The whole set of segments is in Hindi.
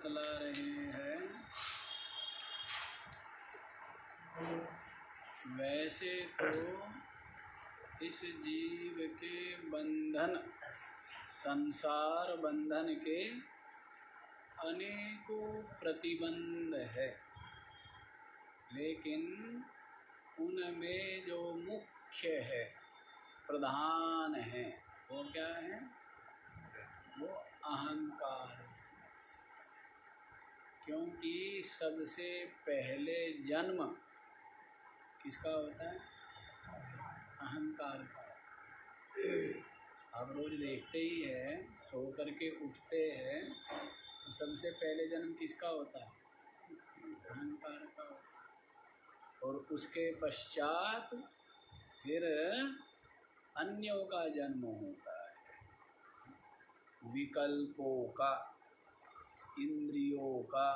बतला रहे हैं, वैसे तो इस जीव के बंधन, संसार बंधन के अनेकों प्रतिबंध है, लेकिन उनमें जो मुख्य है, प्रधान है, वो क्या है? वो अहंकार। क्योंकि सबसे पहले जन्म किसका होता है? अहंकार का। आप रोज देखते ही हैं, सो करके उठते हैं तो सबसे पहले जन्म किसका होता है? अहंकार का होता है। और उसके पश्चात फिर अन्यों का जन्म होता है, विकल्पों का, इंद्रियों का,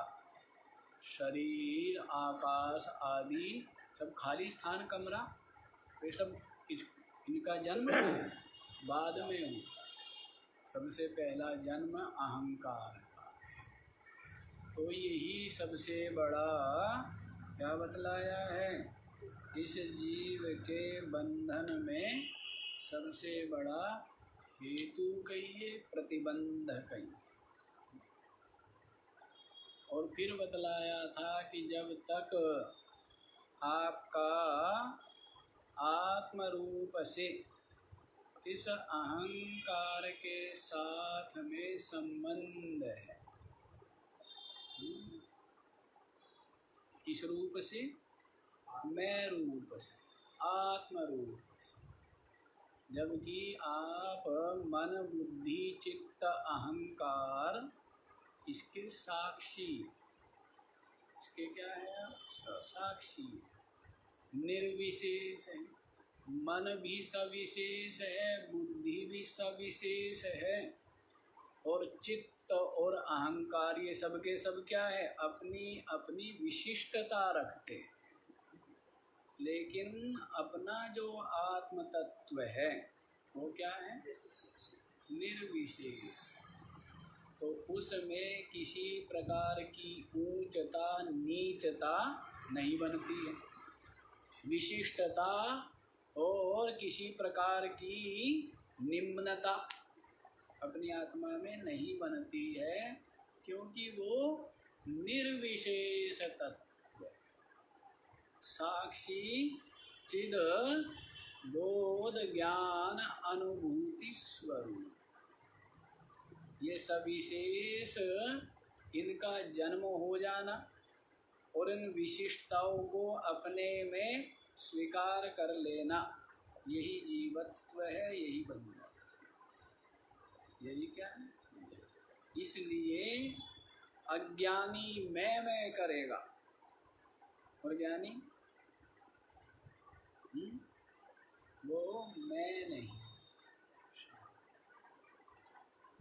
शरीर, आकाश आदि सब खाली स्थान, कमरा, ये सब इनका जन्म बाद में होता है। सबसे पहला जन्म अहंकार का। तो यही सबसे बड़ा क्या बतलाया है? इस जीव के बंधन में सबसे बड़ा हेतु कहिए, प्रतिबंध कहिए। और फिर बतलाया था कि जब तक आपका आत्म रूप से इस अहंकार के साथ में संबंध है, किस रूप से? मैं रूप से, आत्म रूप से। जबकि आप मन, बुद्धि, चित्त, अहंकार इसके साक्षी, इसके क्या है आप? साक्षी। निर्विशेष है, मन भी सविशेष है, बुद्धि भी सविशेष है, और चित्त और अहंकार ये सब के सब क्या है? अपनी अपनी विशिष्टता रखते हैं। लेकिन अपना जो आत्म तत्व है वो क्या है? निर्विशेष। तो उसमें किसी प्रकार की ऊंचता नीचता नहीं बनती है, विशिष्टता और किसी प्रकार की निम्नता अपनी आत्मा में नहीं बनती है, क्योंकि वो निर्विशेष तत्व, साक्षी, चिद, बोध, ज्ञान, अनुभूति स्वरूप, ये सविशेष इनका जन्म हो जाना और इन विशिष्टताओं को अपने में स्वीकार कर लेना, यही जीवत्व है, यही बंधन, यही क्या है? इसलिए अज्ञानी मैं करेगा और ज्ञानी वो मैं नहीं,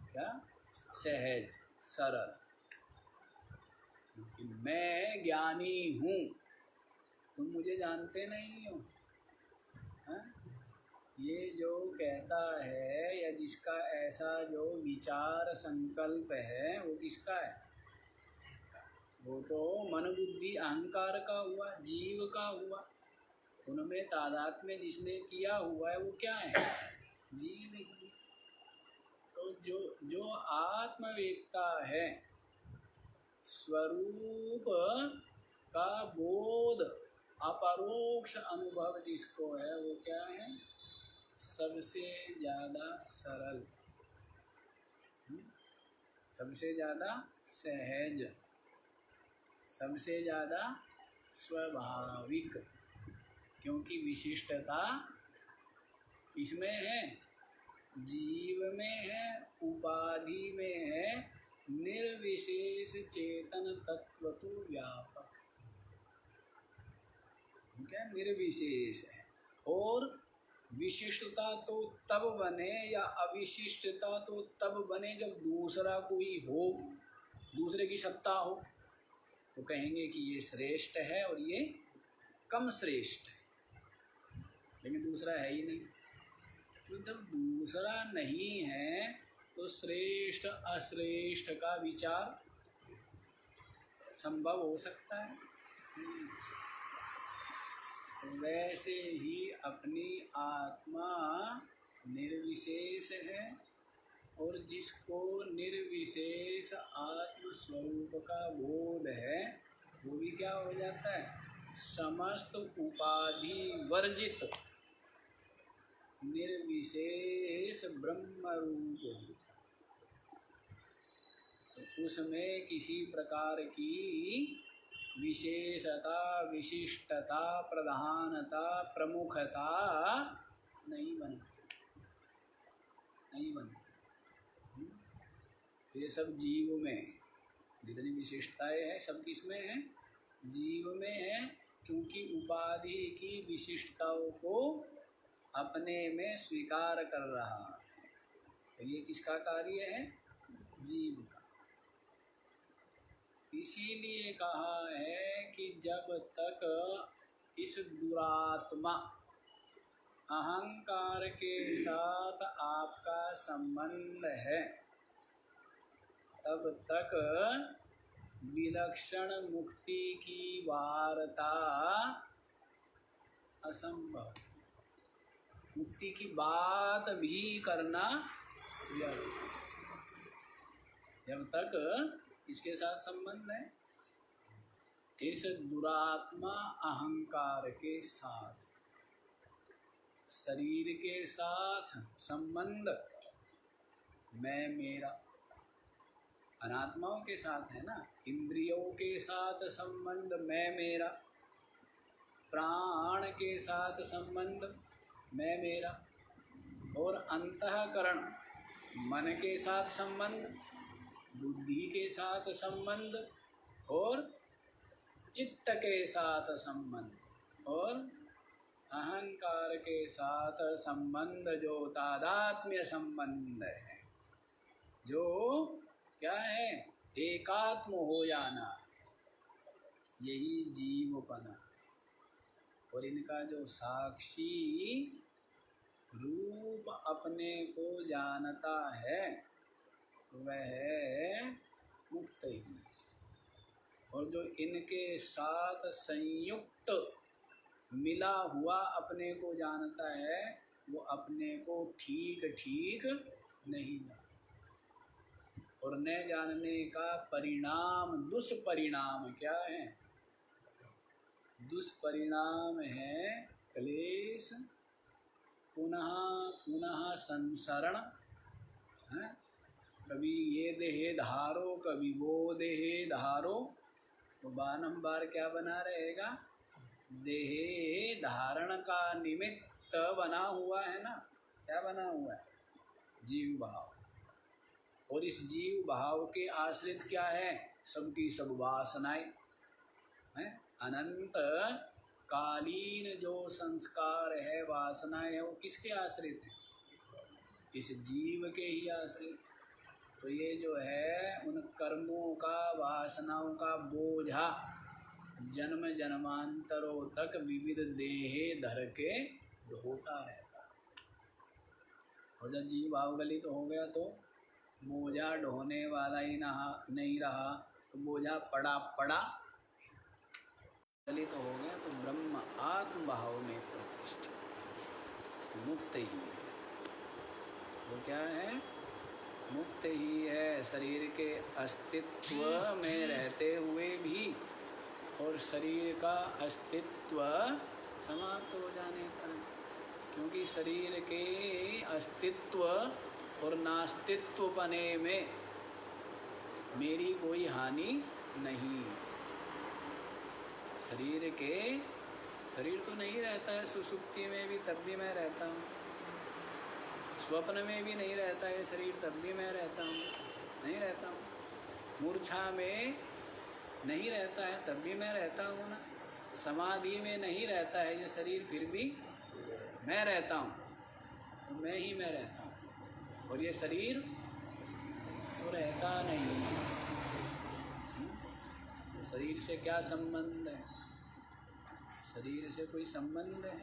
क्या? सहज, सरल। मैं ज्ञानी हूँ, तुम मुझे जानते नहीं हो। हाँ? ये जो कहता है या जिसका ऐसा जो विचार संकल्प है वो किसका है? वो तो मन, बुद्धि, अहंकार का हुआ, जीव का हुआ। उनमें तादात्म्य जिसने किया हुआ है वो क्या है? जीव ही। तो जो आत्मवेत्ता है, स्वरूप का बोध, अपरोक्ष अनुभव जिसको है, वो क्या है? सबसे ज़्यादा सरल, सबसे ज़्यादा सहज, सबसे ज़्यादा स्वाभाविक। क्योंकि विशिष्टता इसमें है, जीव में है, उपाधि में है, निर्विशेष चेतन तत्व तो व्यापक, क्या निर्विशेष है। और विशिष्टता तो तब बने या अविशिष्टता तो तब बने जब दूसरा कोई हो, दूसरे की सत्ता हो, तो कहेंगे कि ये श्रेष्ठ है और ये कम श्रेष्ठ है। लेकिन दूसरा है ही नहीं, तो जब दूसरा नहीं है तो श्रेष्ठ अश्रेष्ठ का विचार संभव हो सकता है? तो वैसे ही अपनी आत्मा निर्विशेष है, और जिसको निर्विशेष आत्म स्वरूप का बोध है वो भी क्या हो जाता है? समस्त उपाधि वर्जित निर्विशेष ब्रह्म रूप होता है। तो उसमें किसी प्रकार की विशेषता, विशिष्टता, प्रधानता, प्रमुखता नहीं बनती, नहीं बनती। ये सब जीव में जितनी विशिष्टताएं हैं सब किसमें है? जीव में है, क्योंकि उपाधि की विशिष्टताओं को अपने में स्वीकार कर रहा है। तो ये किसका कार्य है? जीव का। इसीलिए कहा है कि जब तक इस दुरात्मा अहंकार के साथ आपका संबंध है, तब तक विलक्षण मुक्ति की वार्ता असंभव। मुक्ति की बात भी करना व्यर्थ, जब तक इसके साथ संबंध है, इस दुरात्मा अहंकार के साथ। शरीर के साथ संबंध मैं मेरा, अनात्माओं के साथ है ना। इंद्रियों के साथ संबंध मैं मेरा, प्राण के साथ संबंध मैं मेरा, और अंतःकरण मन के साथ संबंध, बुद्धि के साथ संबंध, और चित्त के साथ संबंध, और अहंकार के साथ संबंध, जो तादात्म्य संबंध है, जो क्या है? एकात्म हो जाना, यही जीवपना। और इनका जो साक्षी रूप अपने को जानता है वह मुक्त ही, और जो इनके साथ संयुक्त मिला हुआ अपने को जानता है वो अपने को ठीक ठीक नहीं जानता। और न जानने का परिणाम, दुष्परिणाम क्या है? दुष्परिणाम है क्लेश, पुनः पुनः संसरण है। कभी ये देहे धारो, कभी वो देहे धारो, तो बारंबार क्या बना रहेगा? देहे धारण का निमित्त बना हुआ है ना। क्या बना हुआ है? जीव भाव। और इस जीव भाव के आश्रित क्या है? सबकी सब वासनाएं हैं। अनंत कालीन जो संस्कार है, वासनाएं है, वो किसके आश्रित है? इस जीव के ही आश्रित। तो ये जो है उन कर्मों का, वासनाओं का बोझा जन्म जन्मांतरों तक विविध देहे धर के ढोता रहता। और जब जीव भावगलित हो गया तो बोझा ढोने वाला ही नहीं रहा, तो बोझा पड़ा पड़ा गलित हो गया, तो ब्रह्म आत्म भाव में प्रतिष्ठित मुक्त ही है। वो क्या है? मुक्त ही है। शरीर के अस्तित्व में रहते हुए भी, और शरीर का अस्तित्व समाप्त हो जाने पर, क्योंकि शरीर के अस्तित्व और नास्तित्व पने में मेरी कोई हानि नहीं है। शरीर तो नहीं रहता है सुसुप्ति में भी, तब भी मैं रहता हूँ। स्वप्न में भी नहीं रहता है शरीर, तब भी मैं रहता हूँ, नहीं रहता हूँ। मूर्छा में नहीं रहता है, तब भी मैं रहता हूँ ना। समाधि में नहीं रहता है ये शरीर, फिर भी मैं रहता हूँ, तो मैं ही मैं रहता हूँ। और ये शरीर तो रहता नहीं है। तो शरीर से क्या संबंध है? शरीर से कोई संबंध है?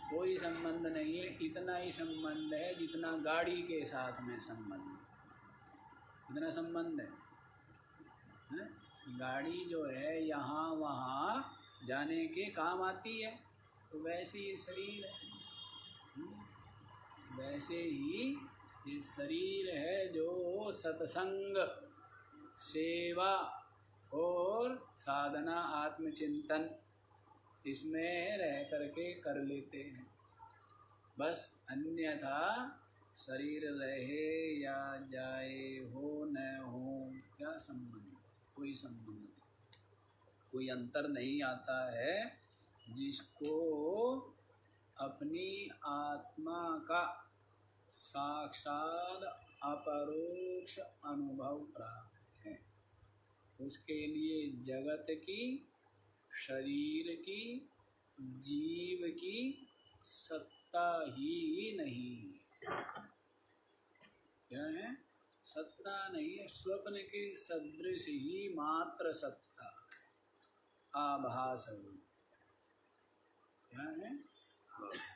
कोई संबंध नहीं है। इतना ही संबंध है जितना गाड़ी के साथ में संबंध। इतना संबंध है? गाड़ी जो है यहाँ वहाँ जाने के काम आती है, तो वैसे ये शरीर है। वैसे ही ये शरीर है जो सत्संग, सेवा और साधना, आत्मचिंतन इसमें रह करके कर लेते हैं। बस अन्यथा शरीर रहे या जाए, हो न हो, क्या संबंध, कोई संबंध नहीं, कोई अंतर नहीं आता है। जिसको अपनी आत्मा का साक्षात अपरोक्ष अनुभव प्राप्त है, उसके लिए जगत की, शरीर की, जीव की सत्ता ही नहीं। क्या है? सत्ता नहीं है। स्वप्न के सदृश ही मात्र सत्ता, आभास रूप। क्या है?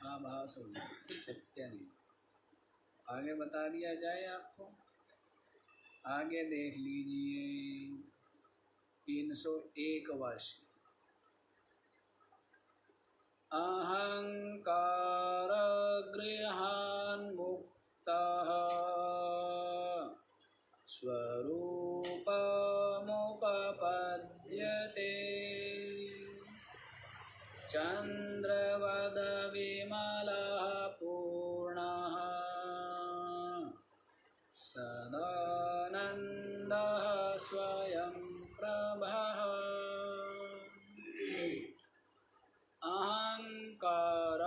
आभास रूप, सत्य नहीं। आगे बता दिया जाए आपको, आगे देख लीजिए 301 वर्ष। अहंकार गृहान् मुक्तः स्वरूपमुपपद्यते चंद्रवद विमलः पूर्णः सदानन्दः स्वयं प्रभः। अहंकार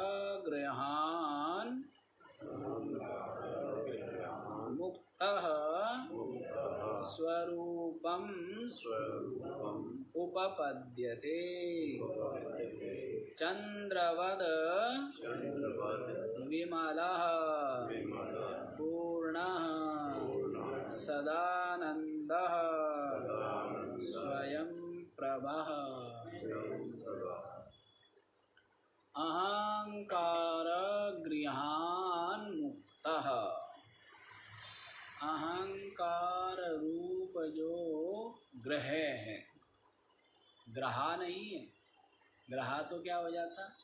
गृहान् मुक्तः स्वरूपम उपपद्यते चंद्रवद विमलः पूर्णः सदानन्दः स्वयं प्रभः। अहंकार गृहान् मुक्तः, अहंकार रूप जो ग्रह है, ग्रहा नहीं है। ग्रहा तो क्या हो जाता,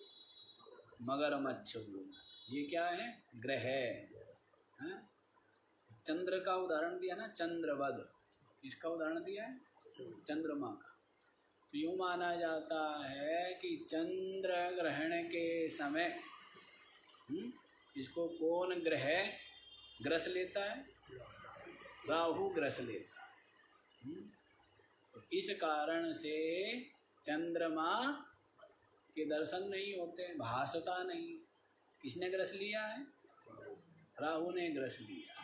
मगरमच्छ हो। ये क्या है? ग्रह है। चंद्र का उदाहरण दिया ना, चंद्रवद, इसका उदाहरण दिया है चंद्रमा का। तो यूँ माना जाता है कि चंद्र ग्रहण के समय इसको कौन ग्रह ग्रस लेता है? राहु ग्रस लेता है। तो इस कारण से चंद्रमा के दर्शन नहीं होते, भासता नहीं। किसने ग्रस लिया है? राहु ने ग्रस लिया।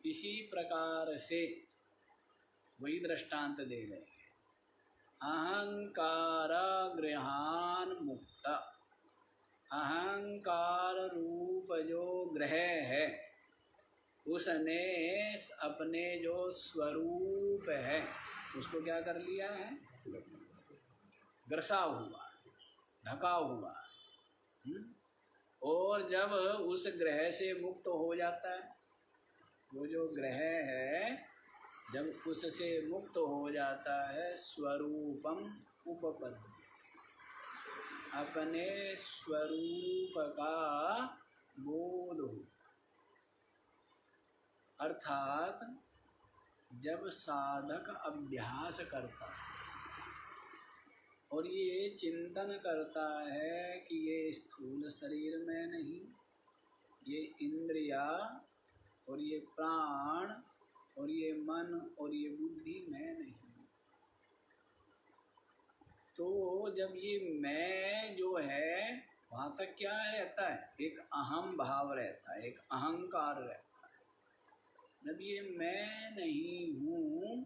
इसी प्रकार से वही दृष्टांत दे रहे हैं। अहंकार गृहान् मुक्त, अहंकार रूप जो ग्रह है उसने अपने जो स्वरूप है उसको क्या कर लिया है? ग्रसा हुआ, ढका हुआ। और जब उस ग्रह से मुक्त हो जाता है, वो जो ग्रह है जब उससे मुक्त हो जाता है, स्वरूपम उपपद्यते, अपने स्वरूप का बोध हो। अर्थात जब साधक अभ्यास करता है और ये चिंतन करता है कि ये स्थूल शरीर में नहीं, ये इंद्रिया और ये प्राण और ये मन और ये बुद्धि में नहीं, तो जब ये मैं जो है वहाँ तक क्या रहता है? एक अहम भाव रहता है, एक अहंकार रहता है। जब ये मैं नहीं हूँ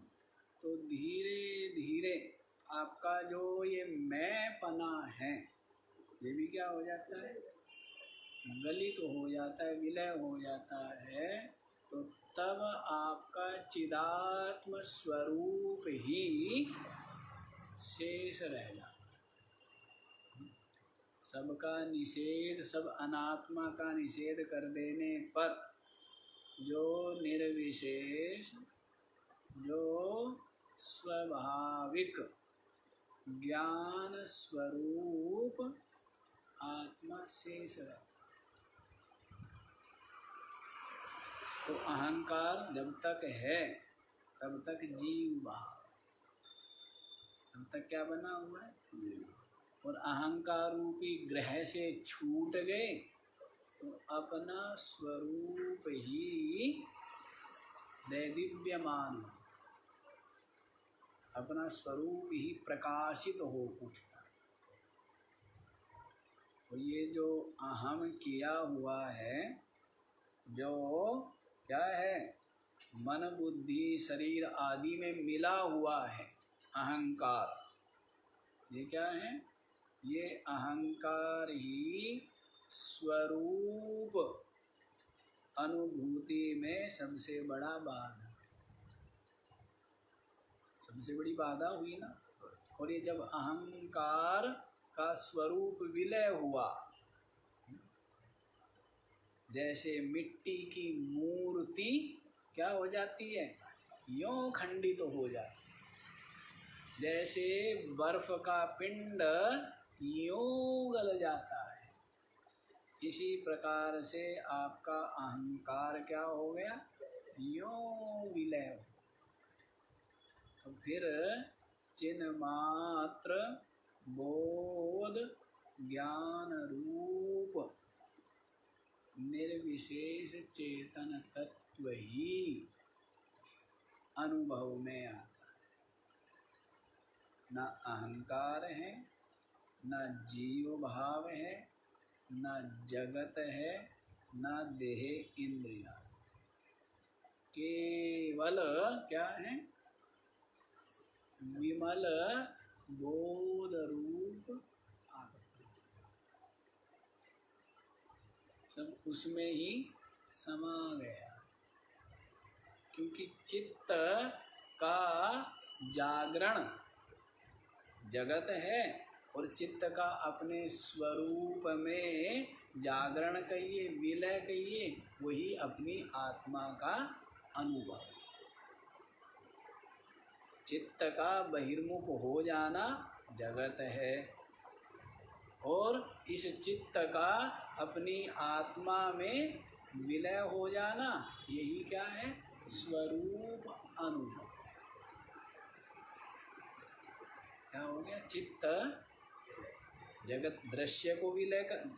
तो धीरे धीरे आपका जो ये मैं पना है ये भी क्या हो जाता है? गलित हो जाता है, विलय हो जाता है। तो तब आपका चिदात्म स्वरूप ही शेष रह जाता है। सबका निषेध, सब अनात्मा का निषेध कर देने पर जो निर्विशेष, जो स्वाभाविक ज्ञान स्वरूप आत्मा शेष रहता। तो अहंकार जब तक है तब तक जीव भाव, तब तक क्या बना हुआ है। और अहंकार रूपी ग्रह से छूट गए तो अपना स्वरूप ही दैदिव्यमान हो, अपना स्वरूप ही प्रकाशित हो उठता। तो ये जो अहम किया हुआ है, जो क्या है, मन बुद्धि शरीर आदि में मिला हुआ है अहंकार, ये क्या है, ये अहंकार ही स्वरूप अनुभूति में सबसे बड़ा बाधा, सबसे बड़ी बाधा हुई ना। और ये जब अहंकार का स्वरूप विलय हुआ, जैसे मिट्टी की मूर्ति क्या हो जाती है, यों खंडित हो जाती, जैसे बर्फ का पिंड यों गल जाता है, इसी प्रकार से आपका अहंकार क्या हो गया, यों विलय हो। तो फिर चिन्मात्र बोध ज्ञान रूप निर्विशेष चेतन तत्व ही अनुभव में आता है। न अहंकार है, न जीव भाव है, न जगत है, न देह इंद्रिया, केवल क्या है, विमल बोध रूप आत्मा, सब उसमें ही समा गया। क्योंकि चित्त का जागरण जगत है और चित्त का अपने स्वरूप में जागरण कहिए, विलय कहिए, वही अपनी आत्मा का अनुभव। चित्त का बहिर्मुख हो जाना जगत है और इस चित्त का अपनी आत्मा में विलय हो जाना यही क्या है, स्वरूप अनुभव। क्या हो गया, चित्त जगत दृश्य को विलय कर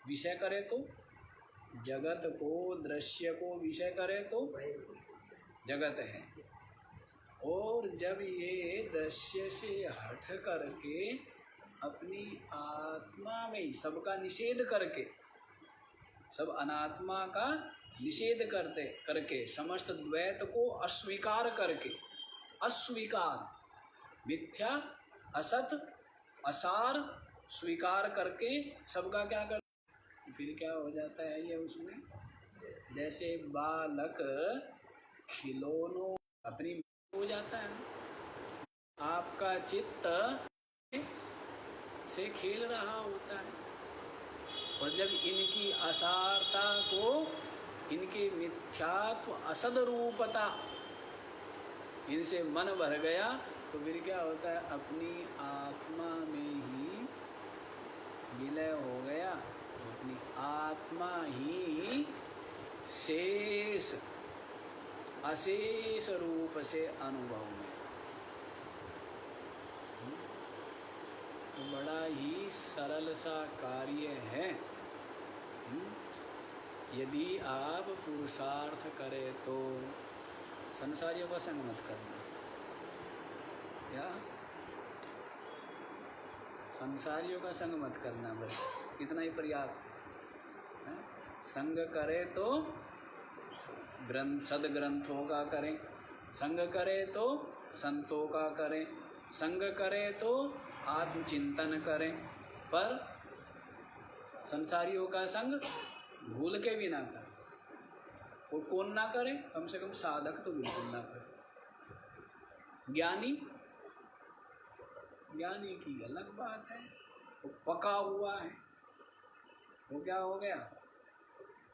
विषय करे तो, जगत को दृश्य को विषय करे तो जगत है। और जब ये दृश्य से हट करके अपनी आत्मा में सबका निषेध करके, सब अनात्मा का निषेध करते करके, समस्त द्वैत को अस्वीकार करके, अस्वीकार मिथ्या असत असार स्वीकार करके सबका क्या कर, फिर क्या हो जाता है ये उसमें, जैसे बालक खिलौनों अपनी हो जाता है। आपका चित्त से खेल रहा होता है और जब इनकी असारता को, इनके मिथ्यात्व असद रूपता इनसे मन भर गया तो फिर क्या होता है, अपनी आत्मा में ही विलय हो गया, अपनी आत्मा ही शेष अशेष रूप से अनुभव में। तो बड़ा ही सरल सा कार्य है। यदि आप पुरुषार्थ करें तो संसारियों का संग मत करना, या संसारियों का संग मत करना, बस इतना ही पर्याप्त है। संग करे तो ग्रंथ सदग्रंथों का करें, संग करे तो संतों का करें, संग करे तो आत्मचिंतन करें, पर संसारियों का संग भूल के भी ना करें। और कौन ना करे, कम से कम साधक तो बिल्कुल ना करे। ज्ञानी, ज्ञानी की अलग बात है, वो पका हुआ है, वो क्या हो गया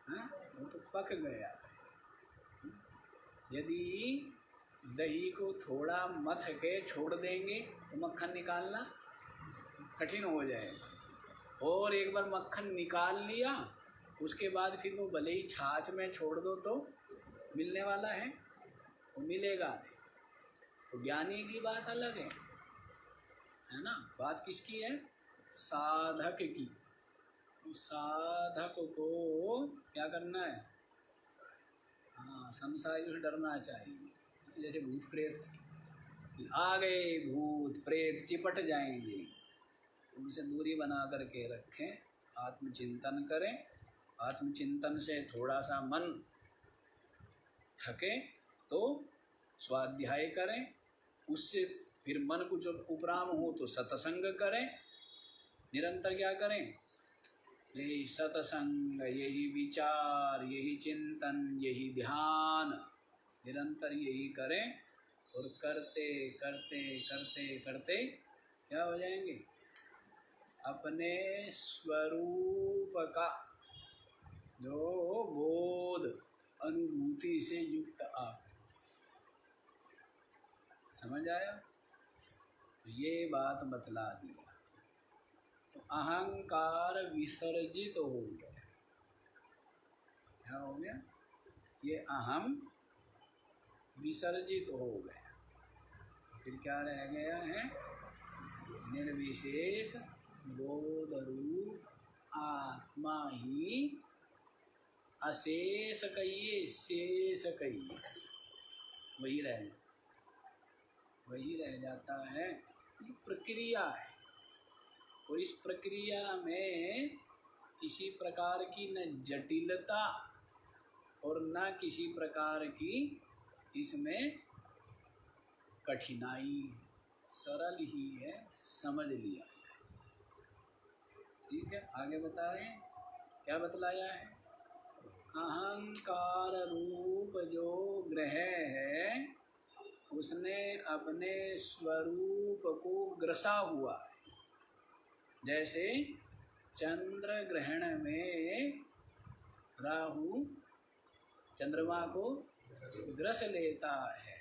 है, वो तो पक गया। यदि दही को थोड़ा मथ के छोड़ देंगे तो मक्खन निकालना कठिन हो जाएगा, और एक बार मक्खन निकाल लिया उसके बाद फिर वो भले ही छाछ में छोड़ दो तो मिलने वाला है, वो मिलेगा नहीं। तो ज्ञानी की बात अलग है ना। बात किसकी है? साधक की। तो साधक को क्या करना है? हाँ, संसार से डरना चाहिए। जैसे भूत प्रेत आ गए, भूत प्रेत चिपट जाएंगे, उनसे दूरी बना करके रखें, आत्मचिंतन करें। आत्मचिंतन से थोड़ा सा मन थके तो स्वाध्याय करें, उससे फिर मन कुछ उपराम हो तो सत्संग करें। निरंतर क्या करें? यही सत्संग, यही विचार, यही चिंतन, यही ध्यान, निरंतर यही करें। और करते करते करते करते क्या हो जाएंगे? अपने स्वरूप का जो बोध अनुभूति से युक्त आप। समझ आया? तो ये बात बतला दिया। तो अहंकार विसर्जित हो गया। क्या हो गया? ये अहम विसर्जित हो गया। फिर क्या रह गया है? निर्विशेष बोध रूप आत्मा ही अशेष कहिए, शेष कहिए, वही रह जाता है। ये प्रक्रिया है, और इस प्रक्रिया में किसी प्रकार की न जटिलता और न किसी प्रकार की इसमें कठिनाई, सरल ही है, समझ लिया। ठीक है, आगे बताएं क्या बतलाया है? अहंकार रूप जो ग्रह है उसने अपने स्वरूप को ग्रसा हुआ है। जैसे चंद्र ग्रहण में राहु चंद्रमा को ग्रस लेता है,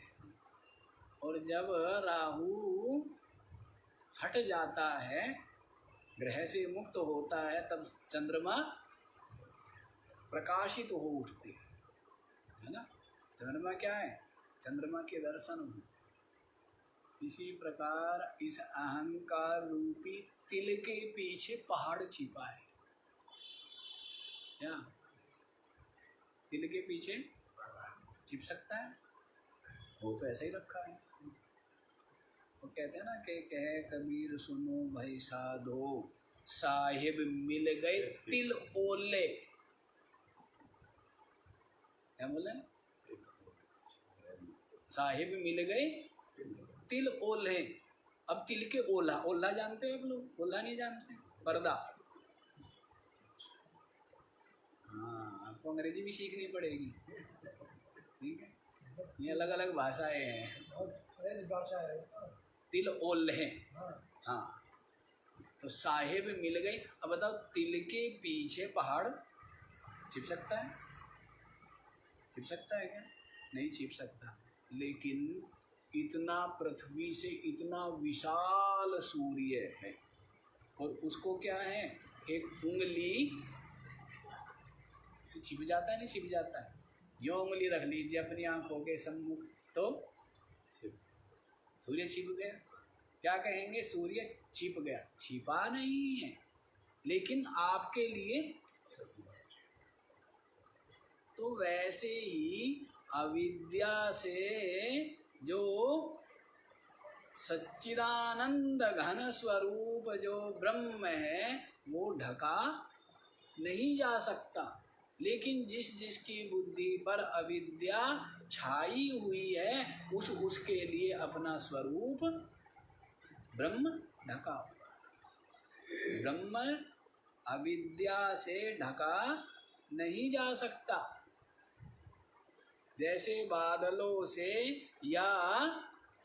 और जब राहु हट जाता है, ग्रह से मुक्त होता है, तब चंद्रमा प्रकाशित हो उठते है ना। चंद्रमा क्या है? चंद्रमा के दर्शन हो। इसी प्रकार इस अहंकार रूपी तिल के पीछे पहाड़ छिपा है। क्या तिल के पीछे छिप सकता है? वो तो ऐसा ही रखा है। वो कहते हैं ना कि कहे कबीर सुनो भाई साधो, साहिब मिल गए तिल ओले। क्या बोले? साहिब मिल गए तिल ओले। अब तिल के ओला, ओला जानते हो आप लोग? ओला नहीं जानते? पर्दा। हाँ, आपको अंग्रेजी भी सीखनी पड़ेगी। ठीक है, ये अलग अलग भाषाएं हैं। तिल ओले। हाँ, तो साहिब मिल गई। अब बताओ, तिल के पीछे पहाड़ छिप सकता है? छिप सकता है क्या? नहीं छिप सकता। लेकिन इतना पृथ्वी से इतना विशाल सूर्य है, और उसको क्या है, एक उंगली से छिप जाता है, नहीं छिप जाता है? यो उंगली रख लीजिए अपनी आंखों के सम्मुख, तो सूर्य छिप गया। क्या कहेंगे? सूर्य छिप गया। छिपा नहीं है, लेकिन आपके लिए। तो वैसे ही अविद्या से जो सच्चिदानंद घन स्वरूप जो ब्रह्म है वो ढका नहीं जा सकता। लेकिन जिस जिसकी बुद्धि पर अविद्या छाई हुई है, उसके लिए अपना स्वरूप ब्रह्म ढका हुआ। ब्रह्म अविद्या से ढका नहीं जा सकता। जैसे बादलों से या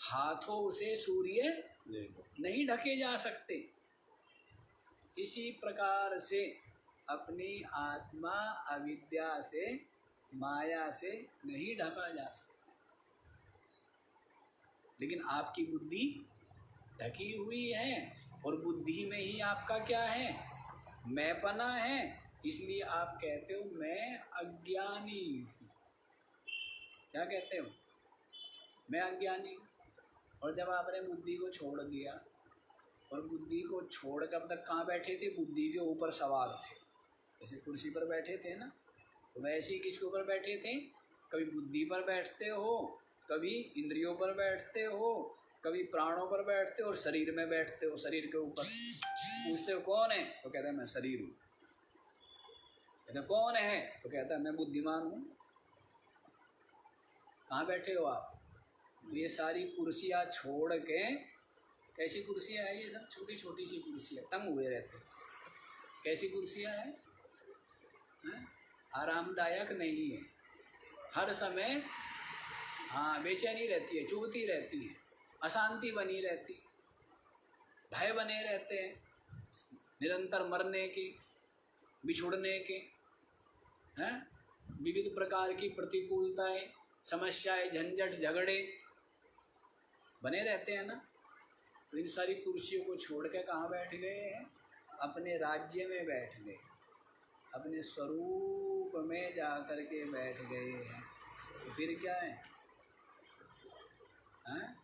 हाथों से सूर्य नहीं ढके जा सकते, इसी प्रकार से अपनी आत्मा अविद्या से, माया से नहीं ढका जा सकता। लेकिन आपकी बुद्धि ढकी हुई है और बुद्धि में ही आपका क्या है, मैंपना है। इसलिए आप कहते हो मैं अज्ञानी हूँ। क्या कहते हो, मैं अज्ञानी। और जब आपने बुद्धि को छोड़ दिया, और बुद्धि को छोड़ कर अब तक कहाँ बैठे थे, बुद्धि के ऊपर सवार थे। जैसे कुर्सी पर बैठे थे ना, तो वैसे ही किसके ऊपर बैठे थे, कभी बुद्धि पर बैठते हो, कभी इंद्रियों पर बैठते हो, कभी प्राणों पर बैठते हो और शरीर में बैठते हो, शरीर के ऊपर। पूछते हो कौन है, तो कहता है मैं शरीर हूँ। कहते कौन है, तो कहता है मैं बुद्धिमान हूँ। कहाँ बैठे हो आप? तो ये सारी कुर्सियाँ छोड़ के, कैसी कुर्सियाँ हैं ये सब, छोटी छोटी सी कुर्सियाँ, तंग हुए रहते। कैसी कुर्सियाँ हैं? आरामदायक नहीं है, हर समय हाँ बेचैनी रहती है, चुभती रहती है, अशांति बनी रहती है, भय बने रहते हैं निरंतर मरने के, बिछुड़ने के, हैं विविध प्रकार की प्रतिकूलताएं, समस्याएं, झंझट, झगड़े बने रहते हैं ना। तो इन सारी कुर्सियों को छोड़ के कहाँ बैठ गए हैं, अपने राज्य में बैठ गए, अपने स्वरूप में जा कर के बैठ गए हैं। तो फिर क्या है, हैं?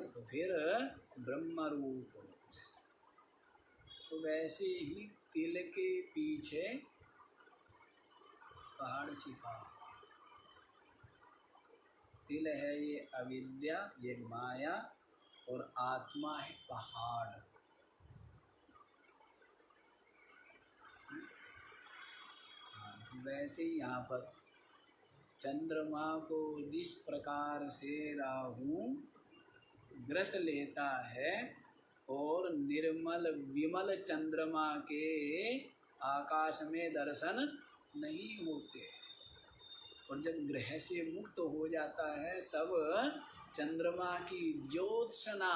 तो फिर ब्रह्म रूप। तो वैसे ही तिल के पीछे पहाड़ छिपा। तिल है ये अविद्या, ये माया, और आत्मा है पहाड़। वैसे ही यहाँ पर चंद्रमा को जिस प्रकार से राहु ग्रस लेता है और निर्मल विमल चंद्रमा के आकाश में दर्शन नहीं होते, और जब ग्रह से मुक्त हो जाता है तब चंद्रमा की ज्योत्सना,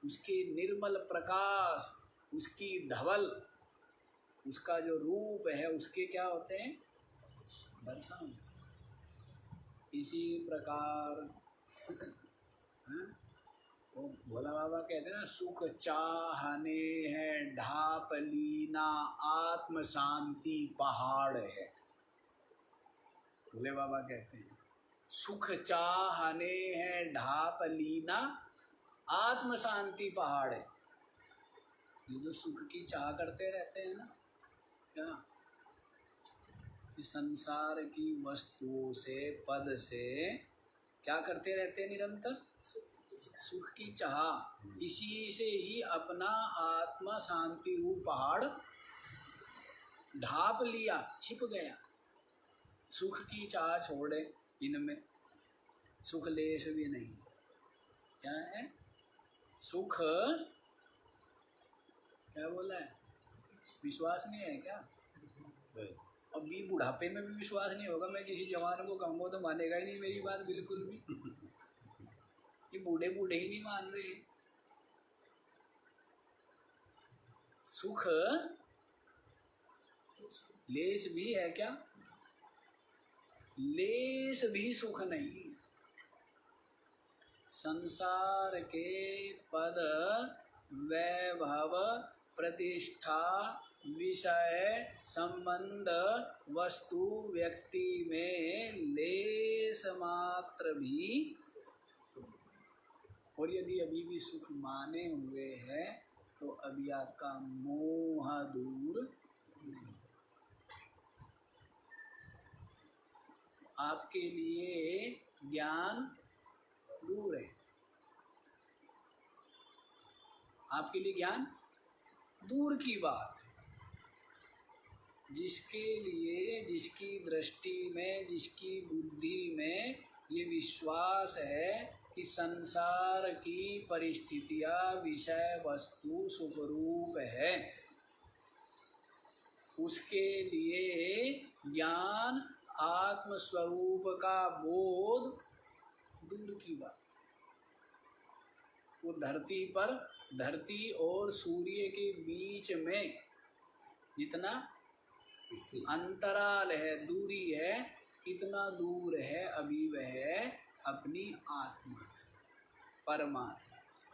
उसके निर्मल प्रकाश, उसकी धवल, उसका जो रूप है, उसके क्या होते हैं, दर्शन। इसी प्रकार वो भोला बाबा कहते हैं ना, सुख चाहने हैं ढाप लीना, आत्म शांति पहाड़ है। भोले बाबा कहते हैं सुख चाहने हैं ढाप लीना, आत्म शांति पहाड़ है। ये जो सुख की चाह करते रहते हैं ना, क्या कि संसार की वस्तुओं से, पद से क्या करते रहते हैं निरंतर, सुख की चाह। इसी से ही अपना आत्मा शांति रूप पहाड़ ढाप लिया, छिप गया। सुख की चाह छोड़े, इनमें सुख लेश भी नहीं। क्या है सुख, क्या बोला है, विश्वास नहीं है क्या? अभी बुढ़ापे में भी विश्वास नहीं होगा। मैं किसी जवान को कहूँगा तो मानेगा ही नहीं मेरी बात बिल्कुल भी। ये बूढ़े बूढ़े ही नहीं मान रहे। सुख लेश भी है क्या? लेश भी सुख नहीं। संसार के पद, वैभव, प्रतिष्ठा, विषय, संबंध, वस्तु, व्यक्ति में लेश मात्र भी, और यदि अभी भी सुख माने हुए है तो अभी आपका मोह दूर नहीं। आपके लिए ज्ञान दूर है, आपके लिए ज्ञान दूर की बात है। जिसके लिए, जिसकी दृष्टि में, जिसकी बुद्धि में ये विश्वास है कि संसार की परिस्थितियाँ, विषय वस्तु सुखरूप है, उसके लिए ज्ञान, आत्मस्वरूप का बोध दूर की बात। वो धरती पर, धरती और सूर्य के बीच में जितना अंतराल है, दूरी है, इतना दूर है अभी वह अपनी आत्मा से। परमात्मा से।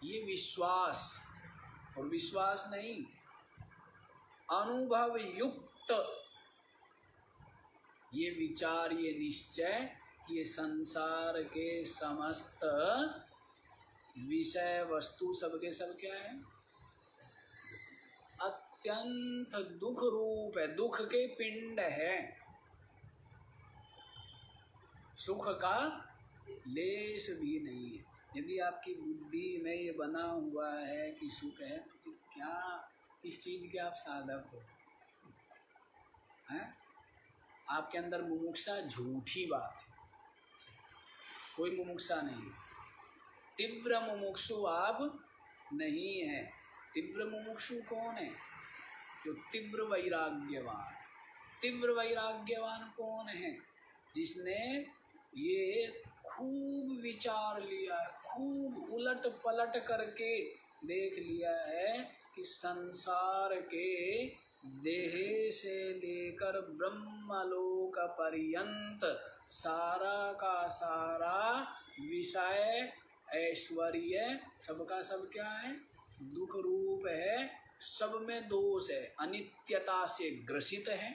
ये विश्वास, और विश्वास नहीं, अनुभव युक्त ये विचार, ये निश्चय, ये संसार के समस्त विषय वस्तु सबके सब क्या है? अत्यंत दुख रूप है, दुख के पिंड है। सुख का लेश भी नहीं है। यदि आपकी बुद्धि में ये बना हुआ है कि सुख है, तो क्या इस चीज के आप साधक हो? हैं? आपके अंदर मुमुक्षा झूठी बात है, कोई मुमुक्षा नहीं। तीव्र मुमुक्षु आप नहीं है। तीव्र मुमुक्षु कौन है? जो तीव्र वैराग्यवान। तीव्र वैराग्यवान कौन है? जिसने ये खूब विचार लिया, खूब उलट पलट करके देख लिया है कि संसार के देह से लेकर ब्रह्मलोक पर्यंत सारा का सारा विषय ऐश्वर्य सबका सब क्या है? दुख रूप है। सब में दोष है, अनित्यता से ग्रसित है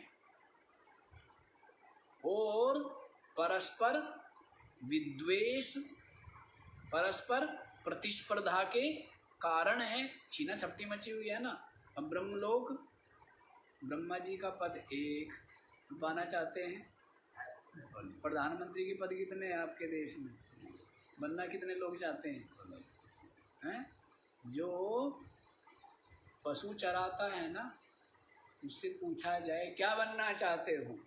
और परस्पर विद्वेष, परस्पर प्रतिस्पर्धा के कारण है। छीना छपटी मची हुई है ना। अब ब्रह्मलोक, ब्रह्मा जी का पद एक पाना चाहते हैं। प्रधानमंत्री के पद कितने हैं आपके देश में? बनना कितने लोग चाहते हैं? जो पशु चराता है ना, उससे पूछा जाए क्या बनना चाहते हो,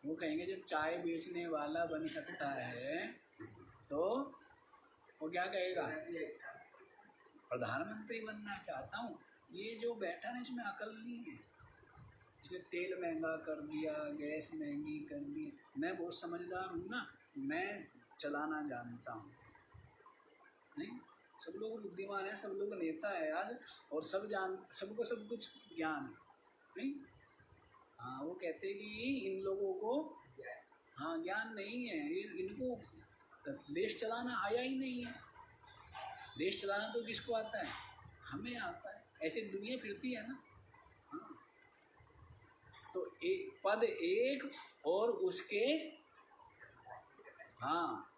वो कहेंगे जब चाय बेचने वाला बन सकता है तो वो क्या कहेगा? प्रधानमंत्री बनना चाहता हूँ। ये जो बैठा है इसमें अकल नहीं है। इसने तेल महंगा कर दिया, गैस महंगी कर दी। मैं बहुत समझदार हूँ ना, मैं चलाना जानता हूँ। नहीं, सब लोग बुद्धिमान है, सब लोग नेता है आज, और सब सबको सब कुछ ज्ञान है। नहीं, हाँ, वो कहते हैं कि इन लोगों को हाँ ज्ञान नहीं है, इनको देश चलाना आया ही नहीं है। देश चलाना तो किसको आता है? हमें आता है। ऐसे दुनिया फिरती है ना। हाँ, तो पद एक और उसके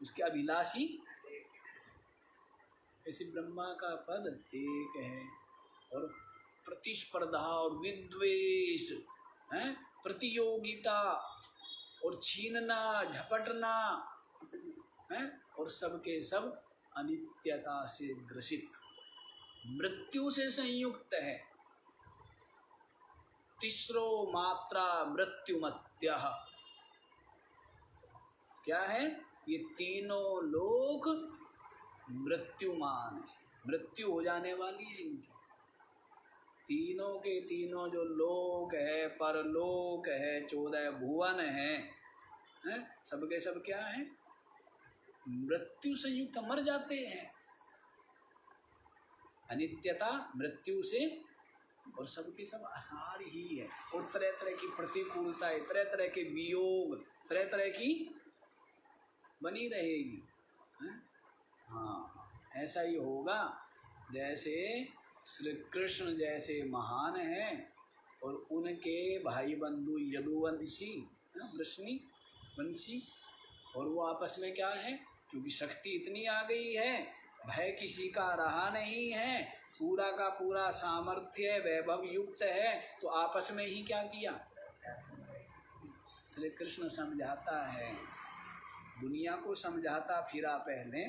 उसके अभिलाषी, ऐसे ब्रह्मा का पद एक है। और प्रतिस्पर्धा और विद्वेष है, प्रतियोगिता और छीनना झपटना है, और सबके सब अनित्यता से ग्रसित, मृत्यु से संयुक्त है। तीसरो मात्रा मृत्युमत्यः। क्या है? ये तीनों लोक मृत्युमान है, मृत्यु हो जाने वाली है इनकी। तीनों के तीनों जो लोक है, परलोक है, 14 भुवन है, सबके सब क्या है? मृत्यु संयुक्त, मर जाते हैं। अनित्यता मृत्यु से, और सबके सब आसार ही है। और तरह तरह की प्रतिकूलता, तरह तरह के वियोग, तरह तरह की बनी रहेगी। हाँ, ऐसा ही होगा। जैसे श्री कृष्ण जैसे महान हैं और उनके भाई बंधु यदुवंशी, वृष्णि वंशी, और वो आपस में क्या है? क्योंकि शक्ति इतनी आ गई है, भय किसी का रहा नहीं है, पूरा का पूरा सामर्थ्य वैभव युक्त है, तो आपस में ही क्या किया? श्री कृष्ण समझाता है, दुनिया को समझाता फिरा पहले,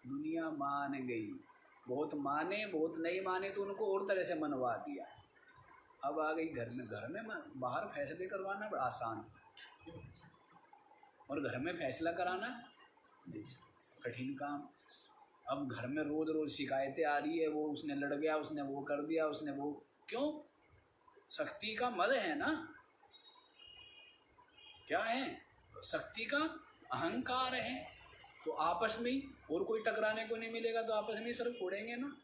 दुनिया मान गई। बहुत माने, बहुत नहीं माने तो उनको और तरह से मनवा दिया। अब आ गई घर में बाहर फैसले करवाना बड़ा आसान, और घर में फैसला कराना कठिन काम। अब घर में रोज रोज शिकायतें आ रही है, वो उसने लड़ गया, उसने वो कर दिया, उसने वो। क्यों? शक्ति का मद है ना। क्या है? शक्ति का अहंकार है। तो आपस में ही, और कोई टकराने को नहीं मिलेगा, तो आपस में ही सर फोड़ेंगे ना।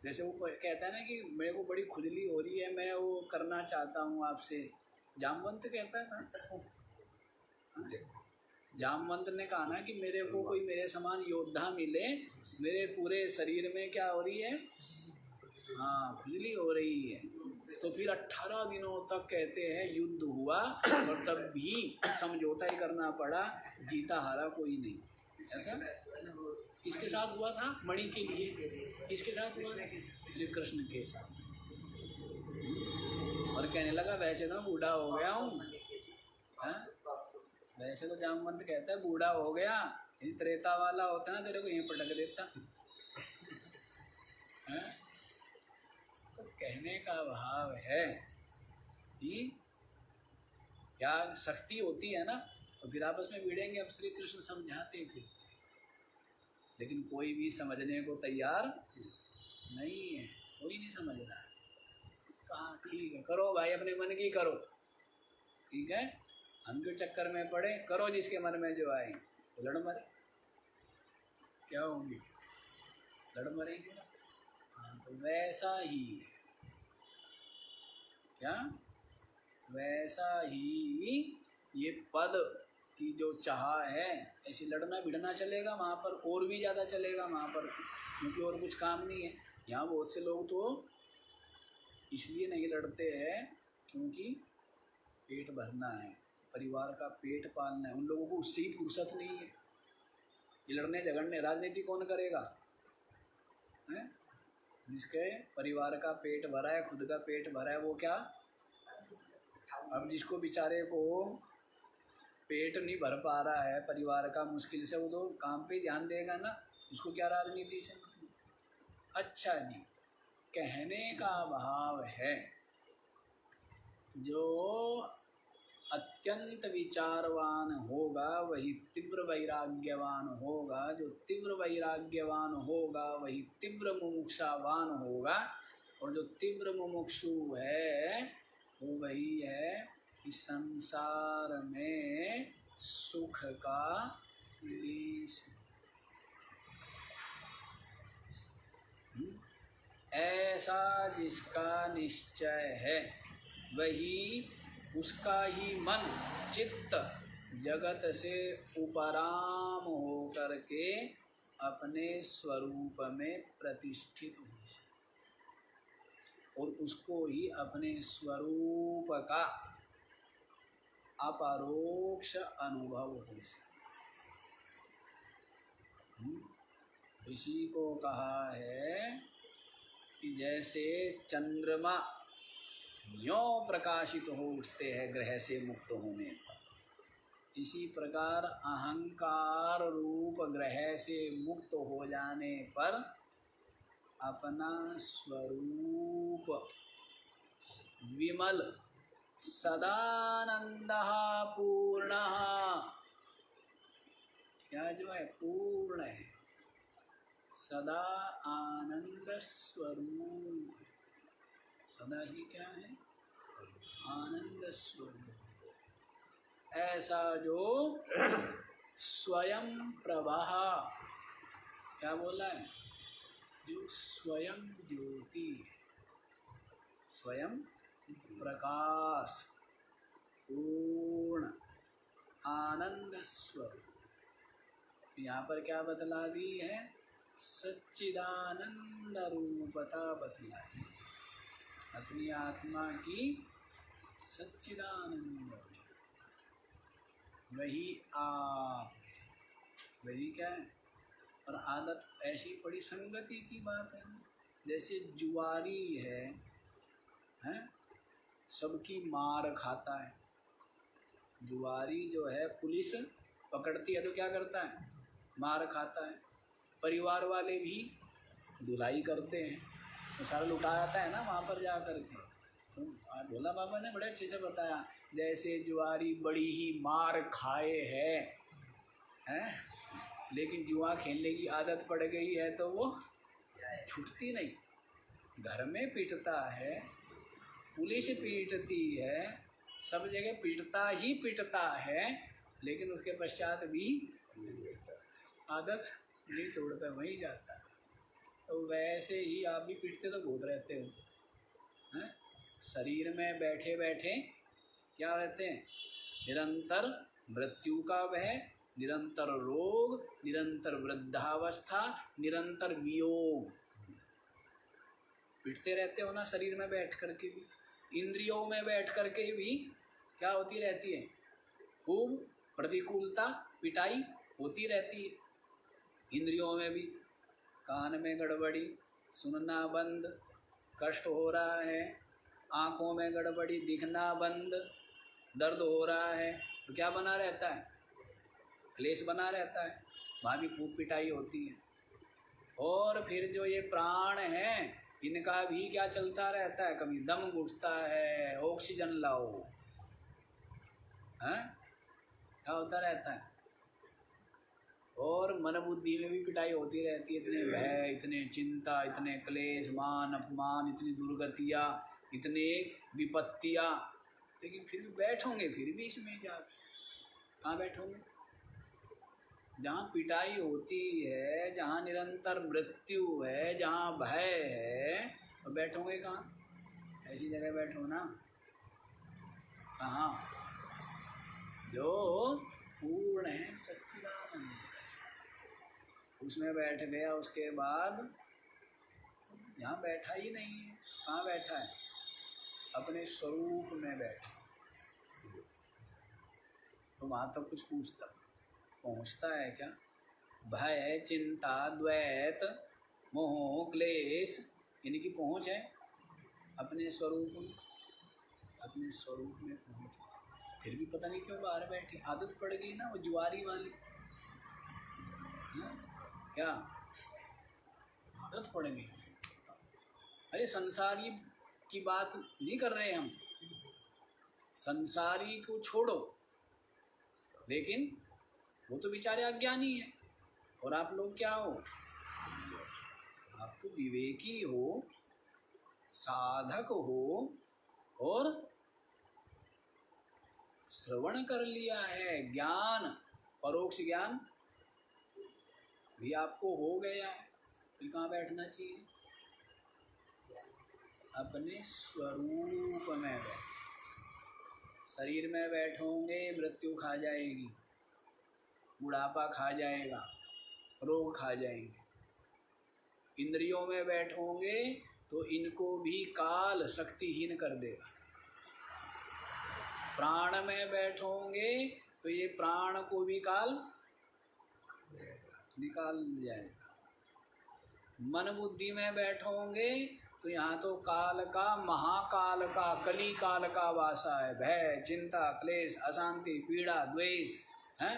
जैसे वो कहता है ना कि मेरे को बड़ी खुजली हो रही है, मैं वो करना चाहता हूँ आपसे। जामवंत कहता था, जामवंत ने कहा ना कि मेरे को कोई मेरे समान योद्धा मिले, मेरे पूरे शरीर में क्या हो रही है, हाँ खुजली हो रही है। तो फिर 18 दिनों तक कहते हैं युद्ध हुआ और तब भी समझौता ही करना पड़ा, जीता हारा कोई नहीं। ऐसा किसके साथ हुआ था? मणि के लिए किसके साथ हुआ था? श्री कृष्ण के साथ। और कहने लगा वैसे तो बूढ़ा हो गया हूँ, वैसे तो जामवंत कहता है बूढ़ा हो गया, यदि त्रेता वाला होता ना तेरे को यहीं पटक देता है? तो कहने का भाव है कि क्या शक्ति होती है ना, तो फिर आपस में भिड़ेंगे। अब श्री कृष्ण समझाते फिर, लेकिन कोई भी समझने को तैयार नहीं है, कोई नहीं समझ रहा है। कहा ठीक है करो भाई, अपने मन की करो, ठीक है, हम क्यों चक्कर में पड़े, करो जिसके मन में जो आए। तो लड़ मरे, क्या होंगे, लड़ मरेंगे ना। हाँ तो वैसा ही, क्या वैसा ही ये पद की जो चाह है, ऐसे लड़ना भिड़ना चलेगा वहाँ पर, और भी ज़्यादा चलेगा वहाँ पर, क्योंकि और कुछ काम नहीं है। यहाँ बहुत से लोग तो इसलिए नहीं लड़ते हैं क्योंकि पेट भरना है, परिवार का पेट पालना है, उन लोगों को उससे ही फुर्सत नहीं है। ये लड़ने झगड़ने राजनीति कौन करेगा है? जिसके परिवार का पेट भरा है, खुद का पेट भरा है, वो क्या, अब जिसको बेचारे को पेट नहीं भर पा रहा है परिवार का मुश्किल से, वो तो काम पे ध्यान देगा ना, उसको क्या राजनीति से। अच्छा जी, कहने का भाव है जो अत्यंत विचारवान होगा वही तीव्र वैराग्यवान होगा, जो तीव्र वैराग्यवान होगा वही तीव्र मुमुक्षावान होगा, और जो तीव्र मुमुक्षु है वो वही है कि संसार में सुख का लेश, ऐसा जिसका निश्चय है वही, उसका ही मन चित्त जगत से उपराम हो करके अपने स्वरूप में प्रतिष्ठित हो जाए, और उसको ही अपने स्वरूप का अपरोक्ष अनुभव हो सके। इसी को कहा है कि जैसे चंद्रमा यों प्रकाशित हो उठते हैं ग्रह से मुक्त होने पर, इसी प्रकार अहंकार रूप ग्रह से मुक्त हो जाने पर अपना स्वरूप विमल सदानंदः पूर्णः, क्या जो है पूर्ण है, सदा आनंद स्वरूप, सदा ही क्या है, आनंद स्वरूप। ऐसा जो स्वयं प्रवाह, क्या बोला है, जो स्वयं ज्योति, स्वयं प्रकाश, पूर्ण आनंद स्वरूप। यहाँ पर क्या बतला दी है, सच्चिदानंद रूपता बतलाई, अपनी आत्मा की सच्चिदानंद, वही आप, वही क्या है। और आदत ऐसी बड़ी संगति की बात है, जैसे जुआरी है, हैं, सबकी मार खाता है। जुआरी जो है पुलिस पकड़ती है तो क्या करता है, मार खाता है। परिवार वाले भी धुलाई करते हैं, तो सारा लुटा आता है ना वहाँ पर जा कर के। तो भोला बाबा ने बड़े अच्छे से बताया, जैसे जुआरी बड़ी ही मार खाए हैं, लेकिन जुआ खेलने की आदत पड़ गई है तो वो छूटती नहीं, घर में पीटता है, पुलिस पीटती है, सब जगह पीटता है, लेकिन उसके पश्चात भी आदत नहीं छोड़ता, वहीं जाता है। तो वैसे ही आप भी पीटते तो बहुत रहते हो, हैं? शरीर में बैठे बैठे क्या रहते हैं, निरंतर मृत्यु का भय निरंतर रोग, निरंतर वृद्धावस्था, निरंतर वियोग। पिटते रहते हो ना शरीर में बैठ करके भी, इंद्रियों में बैठ करके भी क्या होती रहती है, खूब प्रतिकूलता, पिटाई होती रहती है। इंद्रियों में भी कान में गड़बड़ी, सुनना बंद, कष्ट हो रहा है, आँखों में गड़बड़ी, दिखना बंद, दर्द हो रहा है, तो क्या बना रहता है, क्लेश बना रहता है, वहाँ भी खूब पिटाई होती है। और फिर जो ये प्राण हैं, इनका भी क्या चलता रहता है, कभी दम घुटता है, ऑक्सीजन लाओ, हैं, क्या होता रहता है। और मन बुद्धि में भी पिटाई होती रहती है, इतने भय, इतने चिंता, इतने क्लेश, मान अपमान, इतनी दुर्गतियाँ, इतने विपत्तियाँ, लेकिन फिर भी बैठोगे, फिर भी इसमें जा कहाँ बैठोगे, जहाँ पिटाई होती है, जहाँ निरंतर मृत्यु है, जहाँ भय है, तो बैठोगे कहाँ, ऐसी जगह बैठो ना। कहाँ, जो पूर्ण है, सच्चिदानंद, उसमें बैठ गया, उसके बाद यहाँ बैठा ही नहीं है। कहाँ बैठा है, अपने स्वरूप में बैठा। तो वहाँ तक कुछ पहुँचता है क्या, भय, चिंता, द्वैत, मोह, क्लेश, इनकी पहुँच है अपने स्वरूप में, अपने स्वरूप में पहुँच। फिर भी पता नहीं क्यों बाहर बैठे, आदत पड़ गई ना वो जुआरी वाली, क्या आदत पड़ गई। अरे संसारी की बात नहीं कर रहे हम, संसारी को छोड़ो, लेकिन वो तो बेचारे अज्ञानी है, और आप लोग क्या हो, आप तो विवेकी हो, साधक हो, और श्रवण कर लिया है, ज्ञान, परोक्ष ज्ञान भी आपको हो गया है, फिर कहाँ बैठना चाहिए, अपने स्वरूप में बैठ। शरीर में बैठोगे मृत्यु खा जाएगी, बुढ़ापा खा जाएगा, रोग खा जाएंगे। इंद्रियों में बैठोगे तो इनको भी काल शक्तिहीन कर देगा। प्राण में बैठोगे तो ये प्राण को भी काल निकाल जाएगा। मन बुद्धि में बैठोगे तो यहाँ तो काल का, महाकाल का, कली काल का वासा है। भय, चिंता, क्लेश, अशांति, पीड़ा, द्वेष, हैं,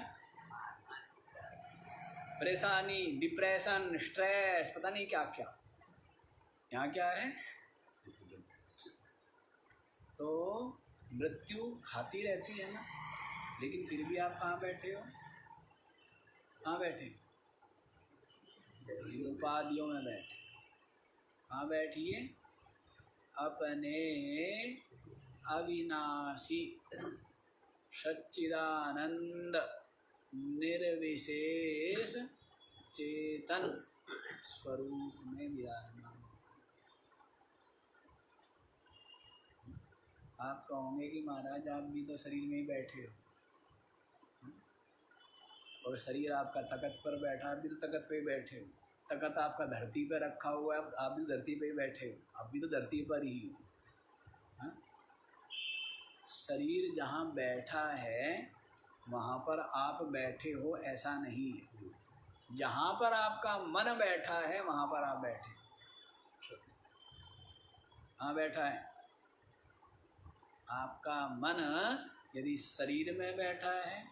परेशानी, डिप्रेशन, स्ट्रेस, पता नहीं क्या क्या यहाँ क्या है। तो मृत्यु खाती रहती है ना, लेकिन फिर भी आप कहाँ बैठे हो, कहाँ बैठे, इन उपाधियों में बैठे। कहाँ बैठिए, अपने अविनाशी सच्चिदानंद निर्विशेष चेतन स्वरूप में विराजमान। आप कहोगे कि महाराज आप भी तो शरीर में ही बैठे हो, और शरीर आपका तख्त पर बैठा, आप भी तो तख्त पे ही बैठे हो, तख्त आपका धरती पर रखा हुआ है, आप भी धरती पे ही बैठे हो, आप भी तो धरती पर ही हो। शरीर जहाँ बैठा है वहाँ पर आप बैठे हो ऐसा नहीं है, जहाँ पर आपका मन बैठा है वहाँ पर आप बैठे। कहाँ बैठा है आपका मन, यदि शरीर में बैठा है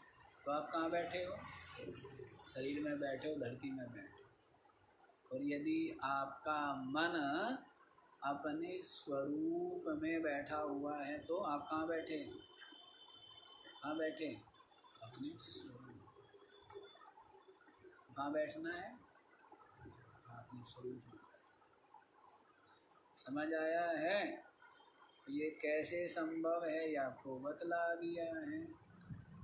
तो आप कहाँ बैठे हो, शरीर में बैठे हो, धरती में बैठे हो। और यदि आपका मन अपने स्वरूप में बैठा हुआ है तो आप कहाँ बैठे, कहाँ बैठे, अपने स्वरूप। कहाँ बैठना है, अपने स्वरूप में। समझ आया है, ये कैसे संभव है ये आपको बतला दिया है।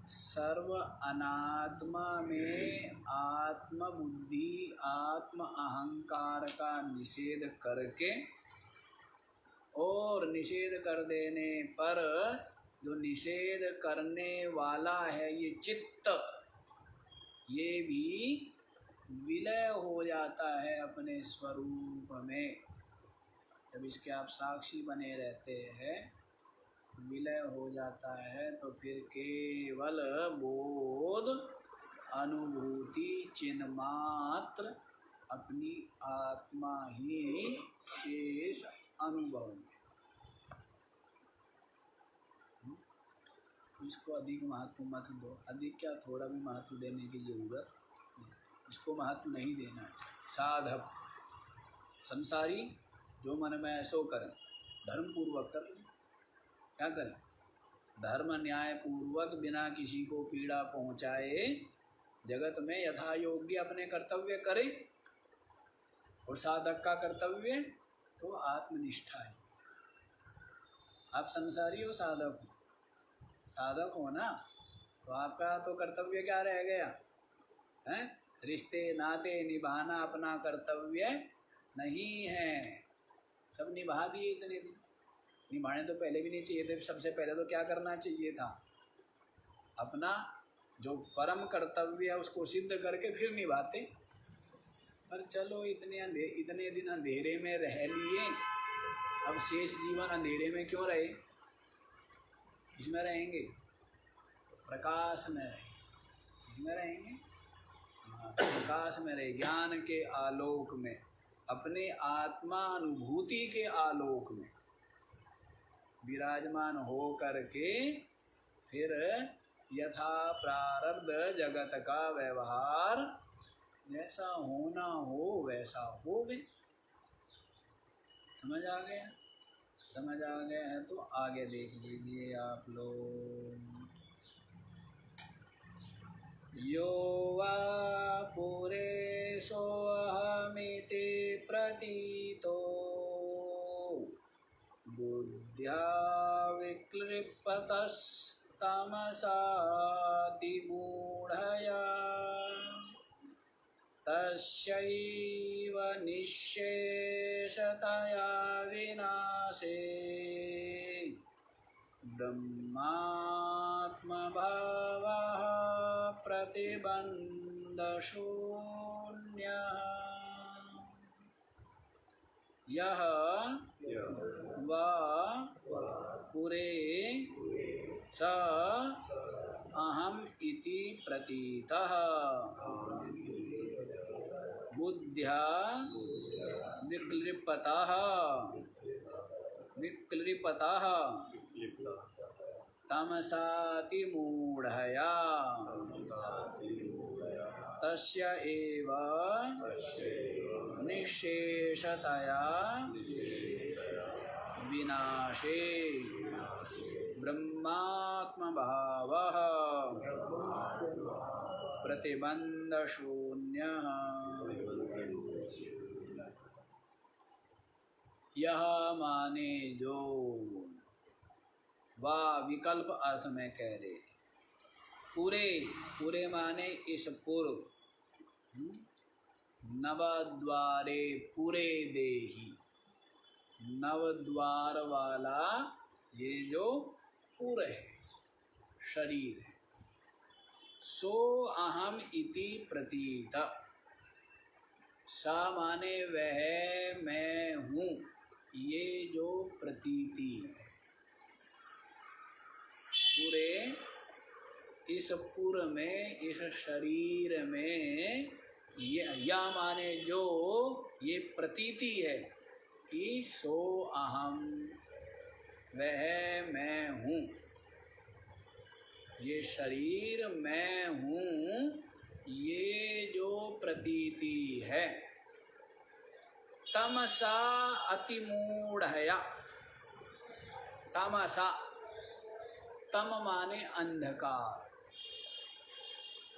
सर्व अनात्मा में आत्म बुद्धि, आत्म अहंकार का निषेध करके, और निषेध कर देने पर जो निषेध करने वाला है ये चित्त, ये भी विलय हो जाता है अपने स्वरूप में। जब इसके आप साक्षी बने रहते हैं, विलय हो जाता है, तो फिर केवल बोध अनुभूति चिन्मात्र अपनी आत्मा ही शेष अनुभव में। इसको अधिक महत्व मत दो, अधिक क्या थोड़ा भी महत्व देने की जरूरत नहीं, इसको महत्व नहीं देना चाहिए। साधक संसारी जो मन में ऐसो करें, धर्म पूर्वक कर लें। क्या करें? धर्म न्याय पूर्वक बिना किसी को पीड़ा पहुँचाए जगत में यथा योग्य अपने कर्तव्य करे। और साधक का कर्तव्य तो आत्मनिष्ठा है। आप संसारी हो, साधक हो, साधक हो ना, तो आपका तो कर्तव्य क्या रह गया है? रिश्ते नाते निभाना अपना कर्तव्य नहीं है। सब निभा दिए इतने दिन। निभाने तो पहले भी नहीं चाहिए थे। सबसे पहले तो क्या करना चाहिए था? अपना जो परम कर्तव्य है उसको सिद्ध करके फिर निभाते। पर चलो इतने दिन अंधेरे में रह लिए, अब शेष जीवन अंधेरे में क्यों रहे? इसमें रहेंगे, प्रकाश में रहेंगे। इसमें रहेंगे, प्रकाश में रहे, ज्ञान के आलोक में, अपने आत्मा अनुभूति के आलोक में विराजमान हो करके फिर यथा प्रारब्ध जगत का व्यवहार जैसा होना हो वैसा हो गए। समझ आ गया? समझ आ गया है तो आगे देख लीजिए आप लोग। यो वा पुरे सोऽहमिति प्रतीतो बुद्ध्या विक्लिप्तस्तमसातिमूढया तस्यैव निःशेषतया विनाशे ब्रह्मात्मभावः प्रतिबन्धशून्यः। यः वा पुरे स अहम् इति प्रतीतः बुद्ध्या विक्लिप्तः तमसातिमूढया तस्य एव निःशेषतया विनाशे ब्रह्मात्मभावः प्रतिबन्धशून्यः। यह माने जो, वा विकल्प अर्थ में कह रहे। पूरे, पूरे माने इस पूर्व, नवद्वारे पूरे देही, नवद्वार वाला ये जो पूरे है, शरीर है। सो अहम इति प्रतीत, सा माने वह मैं हूँ, ये जो प्रतीति है। पूरे इस पूर्व में, इस शरीर में या माने जो ये प्रतीति है कि सो अहम, वह मैं हूँ, ये शरीर मैं हूँ, ये जो प्रतीति है। तमसा अतिमूढ़या, तमसा, तम माने अंधकार,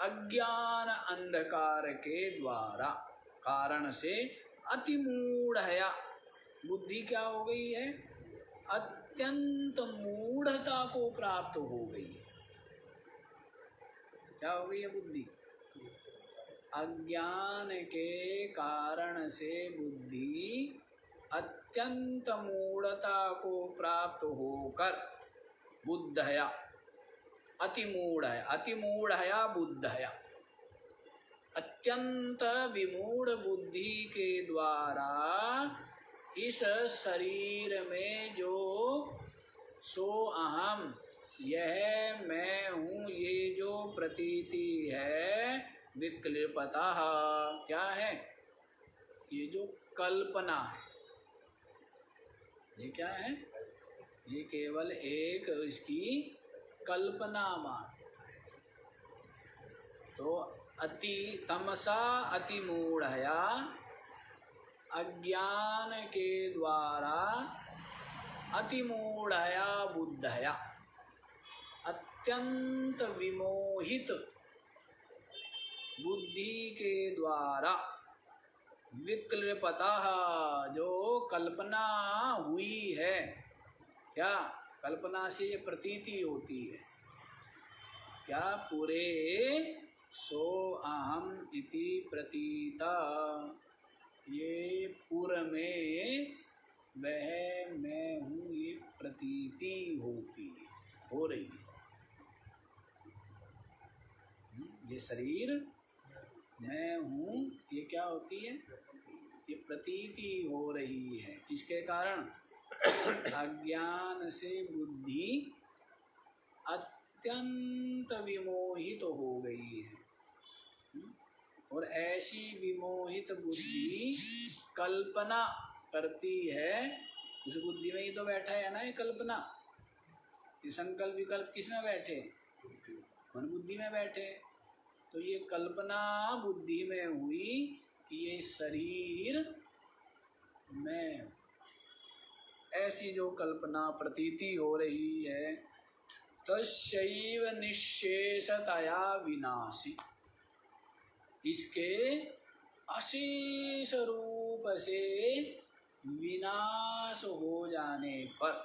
अज्ञान अंधकार के द्वारा, कारण से, अतिमूढ़या, बुद्धि क्या हो गई है? अत्यंत मूढ़ता को प्राप्त हो गई है। क्या हो गई है बुद्धि? अज्ञान के कारण से बुद्धि अत्यंत मूढ़ता को प्राप्त होकर बुद्धया, अतिमूढ़ है, अतिमूढ़या बुद्धया, अत्यंत विमूढ़ बुद्धि के द्वारा इस शरीर में जो सो अहम, यह मैं हूँ, ये जो प्रतीति है, विक्लिपता, क्या है? ये जो कल्पना है, ये क्या है? ये केवल एक इसकी कल्पना मान। तो अति तमसा अति मूढ़या, अज्ञान के द्वारा, अति मूढ़या बुद्धया, अत्यंत विमोहित बुद्धि के द्वारा, विक्लिपता, जो कल्पना हुई है, क्या कल्पना से ये प्रतीति होती है, क्या पूरे सो अहम इति प्रतीता, ये पूर्व में वह मैं हूँ, ये प्रतीति होती है, हो रही है। ये शरीर मैं हूँ, ये क्या होती है? ये प्रतीति हो रही है। किसके कारण? अज्ञान से बुद्धि अत्यंत विमोहित हो गई है। और ऐसी विमोहित बुद्धि कल्पना करती है। उस बुद्धि में ही तो बैठा है ना ये कल्पना। ये संकल्प विकल्प किस में बैठे? मन बुद्धि में बैठे। तो ये कल्पना बुद्धि में हुई कि ये शरीर मैं, ऐसी जो कल्पना प्रतीति हो रही है, तस्यैव निश्शेषतया विनाशी, इसके अशेष रूप से विनाश हो जाने पर,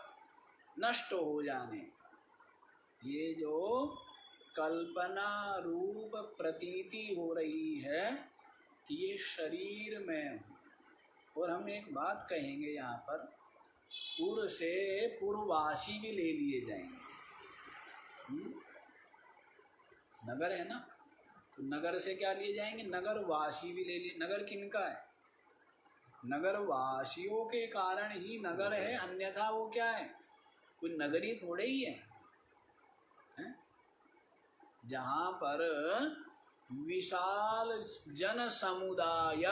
नष्ट हो जाने, ये जो कल्पना रूप प्रतीति हो रही है कि ये शरीर में हूँ। और हम एक बात कहेंगे यहाँ पर, पूर्व से पूर्ववासी भी ले लिए जाएंगे। नगर है ना, तो नगर से क्या लिए जाएंगे? नगर वासी भी ले लिए। नगर किनका है? नगर वासियों के कारण ही नगर है, अन्यथा वो क्या है? कोई नगरी थोड़े ही है, हैं? जहाँ पर विशाल जन समुदाय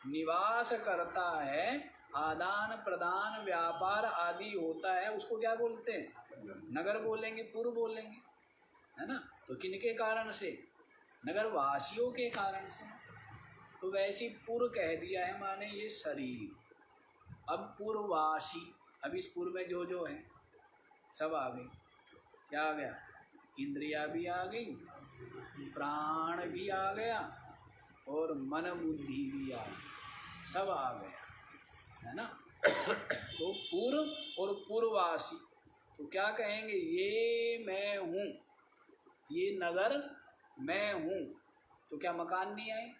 निवास करता है, आदान प्रदान व्यापार आदि होता है, उसको क्या बोलते हैं? नगर बोलेंगे, पुर बोलेंगे, है ना। तो किनके कारण से? नगर वासियों के कारण से। तो वैसी पुर कह दिया है, माने ये शरीर। अब पुरवासी, अब इस पुर में जो जो है सब आ गई। क्या आ गया? इंद्रिया भी आ गई, प्राण भी आ गया, और मन बुद्धि भी आ गई, सब आ गया, है ना। तो पूर्व और पूर्ववासी, तो क्या कहेंगे? ये मैं हूँ, ये नगर मैं हूँ। तो क्या मकान नहीं आए?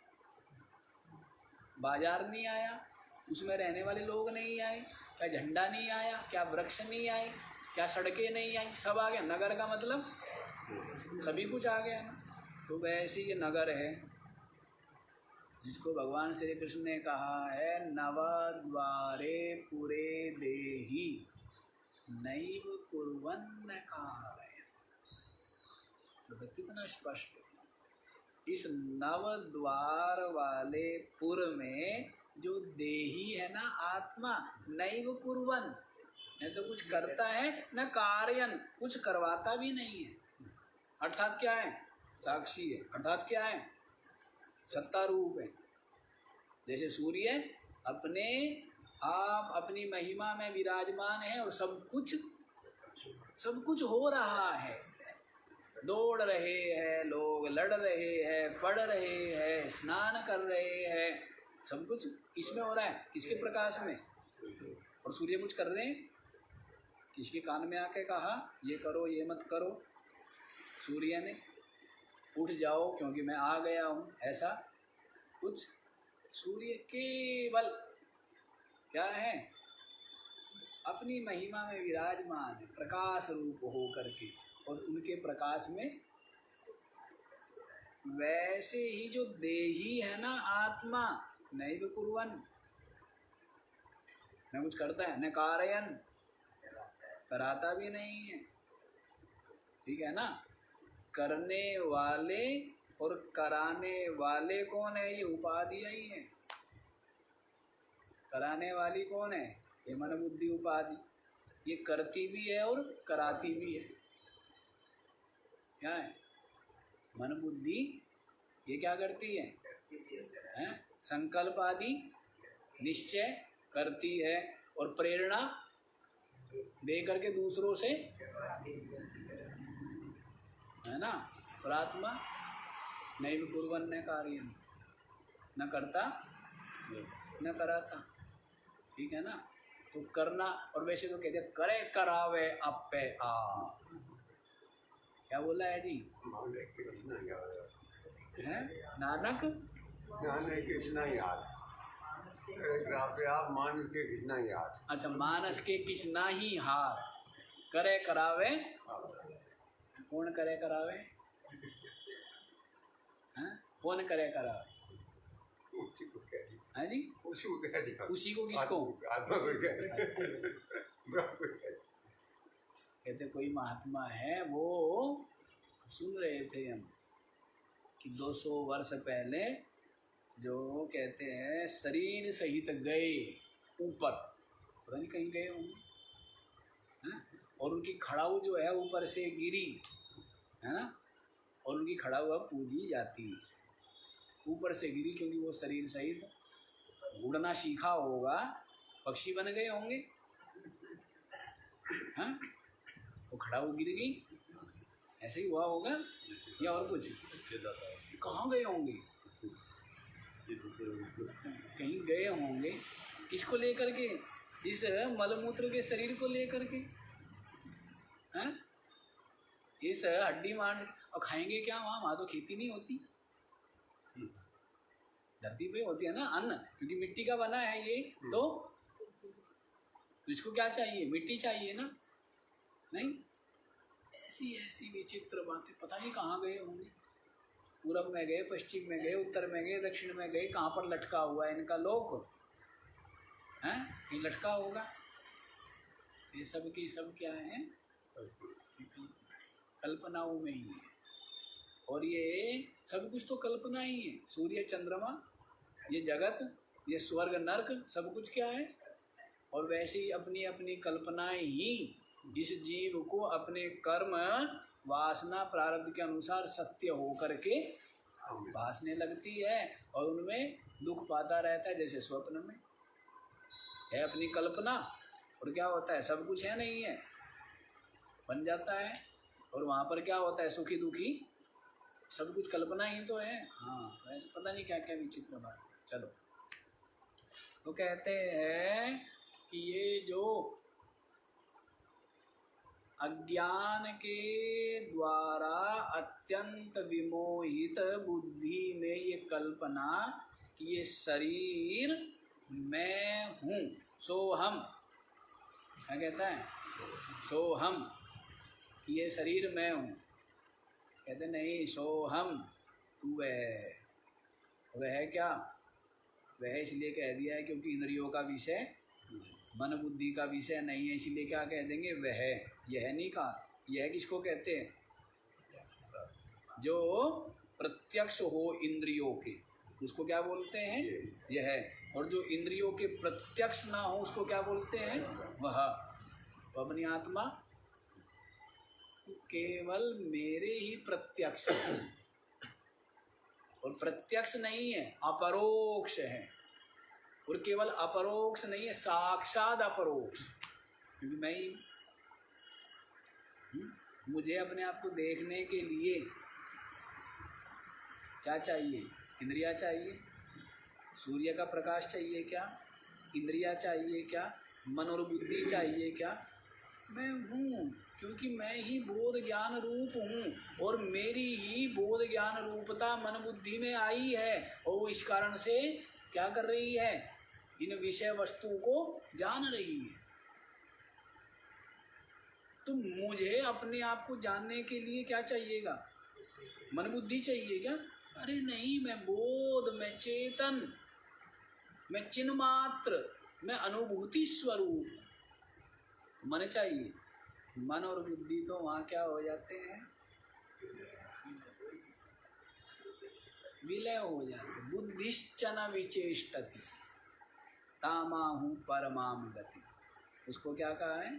बाजार नहीं आया? उसमें रहने वाले लोग नहीं आए? क्या झंडा नहीं आया? क्या वृक्ष नहीं आए? क्या सड़कें नहीं आई? सब आ गया। नगर का मतलब सभी कुछ आ गया ना। तो वैसे ये नगर है जिसको भगवान श्री कृष्ण ने कहा है, नवद्वारे पुरे देहि नैव कुर्वन्न कार्य। तो कितना स्पष्ट है। इस नवद्वार वाले पुर में जो देही है ना, आत्मा, नैव कुर्वन, न तो कुछ करता है, न कार्यन, कुछ करवाता भी नहीं है। अर्थात क्या है? साक्षी है। अर्थात क्या है? सत्ता रूप है। जैसे सूर्य अपने आप अपनी महिमा में विराजमान है और सब कुछ हो रहा है। दौड़ रहे हैं लोग, लड़ रहे हैं, पढ़ रहे हैं, स्नान कर रहे हैं, सब कुछ किसमें हो रहा है? किसके प्रकाश में? और सूर्य कुछ कर रहे हैं? किसके कान में आके कहा ये करो ये मत करो? सूर्य ने उठ जाओ क्योंकि मैं आ गया हूँ, ऐसा कुछ? सूर्य केवल क्या है? अपनी महिमा में विराजमान है, प्रकाश रूप हो करके, और उनके प्रकाश में वैसे ही जो देही है ना आत्मा, नहीं भी कुर्वन, न कुछ करता है, न कारयन, कराता भी नहीं है, ठीक है ना। करने वाले और कराने वाले कौन है? ये उपाधियां ही है। कराने वाली कौन है? ये मन बुद्धि उपाधि। ये करती भी है और कराती भी है। क्या है? मन बुद्धि ये क्या करती है? हैं? संकल्प आदि निश्चय करती है और प्रेरणा दे करके दूसरों से, है ना। और आत्मा नैव कुर्वन् न कार्यं, न करता न कराता, ठीक है ना। तो करना, और वैसे तो कहते हैं करे करावे आपे आ, क्या बोला है जी? है नानक कृष्णा याद, आप मानस के कृष्णा याद। अच्छा, मानस के किछ ना ही हाथ, करे करावे। कौन करे करावे? हैं? कौन करे करावे? उसी को कह दी। है जी? उसी को कह दिया। उसी को किसको? आत्मा को कह दिया। कहते कोई महात्मा है, वो सुन रहे थे हम कि 200 वर्ष पहले जो कहते हैं शरीर सहित गए ऊपर, पता नहीं कहीं गए होंगे, हैं? और उनकी खड़ाऊ जो है ऊपर से गिरी, है ना, और उनकी खड़ाऊ अब पूजी जाती है, ऊपर से गिरी, क्योंकि वो शरीर सहित उड़ना सीखा होगा, पक्षी बन गए होंगे, हाँ, तो खड़ाऊ गिर गई, ऐसे ही हुआ होगा या और कुछ? कहाँ गए होंगे? कहीं गए होंगे, किसको लेकर के? इस मलमूत्र के शरीर को लेकर के, हैं? इस हड्डी मांस, और खाएंगे क्या वहाँ तो खेती नहीं होती, धरती पे होती है ना अन्न, क्योंकि मिट्टी का बना है ये, तो इसको क्या चाहिए? मिट्टी चाहिए ना। नहीं, ऐसी ऐसी विचित्र बातें, पता नहीं कहाँ गए होंगे, पूरब में गए, पश्चिम में गए, उत्तर में गए, दक्षिण में गए, कहाँ पर लटका हुआ है इनका लोक, हैं? ये लटका होगा। ये सब की सब क्या है? कल्पनाओं में ही है, और ये सब कुछ तो कल्पना ही है। सूर्य चंद्रमा, ये जगत, ये स्वर्ग नर्क, सब कुछ क्या है? और वैसे ही अपनी अपनी कल्पनाएं ही इस जीव को अपने कर्म वासना प्रारब्ध के अनुसार सत्य होकर के भासने लगती है, और उनमें दुख पाता रहता है, जैसे स्वप्न में है अपनी कल्पना, और क्या होता है? सब कुछ है नहीं है, बन जाता है, और वहाँ पर क्या होता है? सुखी दुखी सब कुछ कल्पना ही तो है। हाँ, वैसे पता नहीं क्या क्या विचित्र बात। चलो, तो कहते हैं कि ये जो अज्ञान के द्वारा अत्यंत विमोहित बुद्धि में ये कल्पना कि ये शरीर मैं हूँ, सोहम, क्या कहता है? सोहम, ये शरीर मैं हूँ। कहते नहीं, सोहम तू वह क्या? वह इसलिए कह दिया है क्योंकि इंद्रियों का विषय मन बुद्धि का विषय नहीं है, इसीलिए क्या कह देंगे? वह। यह नहीं कहा। यह किसको कहते हैं? जो प्रत्यक्ष हो इंद्रियों के, उसको क्या बोलते हैं? यह। और जो इंद्रियों के प्रत्यक्ष ना हो उसको क्या बोलते हैं? वह। तो अपनी आत्मा तो केवल मेरे ही प्रत्यक्ष है, और प्रत्यक्ष नहीं है, अपरोक्ष है, और केवल अपरोक्ष नहीं है, साक्षात अपरोक्ष, क्योंकि मैं ही, मुझे अपने आप को देखने के लिए क्या चाहिए? इंद्रिया चाहिए। सूर्य का प्रकाश चाहिए क्या? इंद्रिया चाहिए क्या? मन और बुद्धि चाहिए क्या? मैं हूँ, क्योंकि मैं ही बोध ज्ञान रूप हूँ, और मेरी ही बोध ज्ञान रूपता मन बुद्धि में आई है, और वो इस कारण से क्या कर रही है? इन विषय वस्तु को जान रही है। तो मुझे अपने आप को जानने के लिए क्या चाहिएगा? मन बुद्धि चाहिए क्या? अरे नहीं, मैं बोध, मैं चेतन, मैं चिन्ह मात्र, मैं अनुभूति स्वरूप। मन चाहिए। मन और बुद्धि तो वहाँ क्या हो जाते हैं, विलय हो जाते। बुद्धिश्चन विचेष्टति तामाहु परमाम गति। उसको क्या कहा है,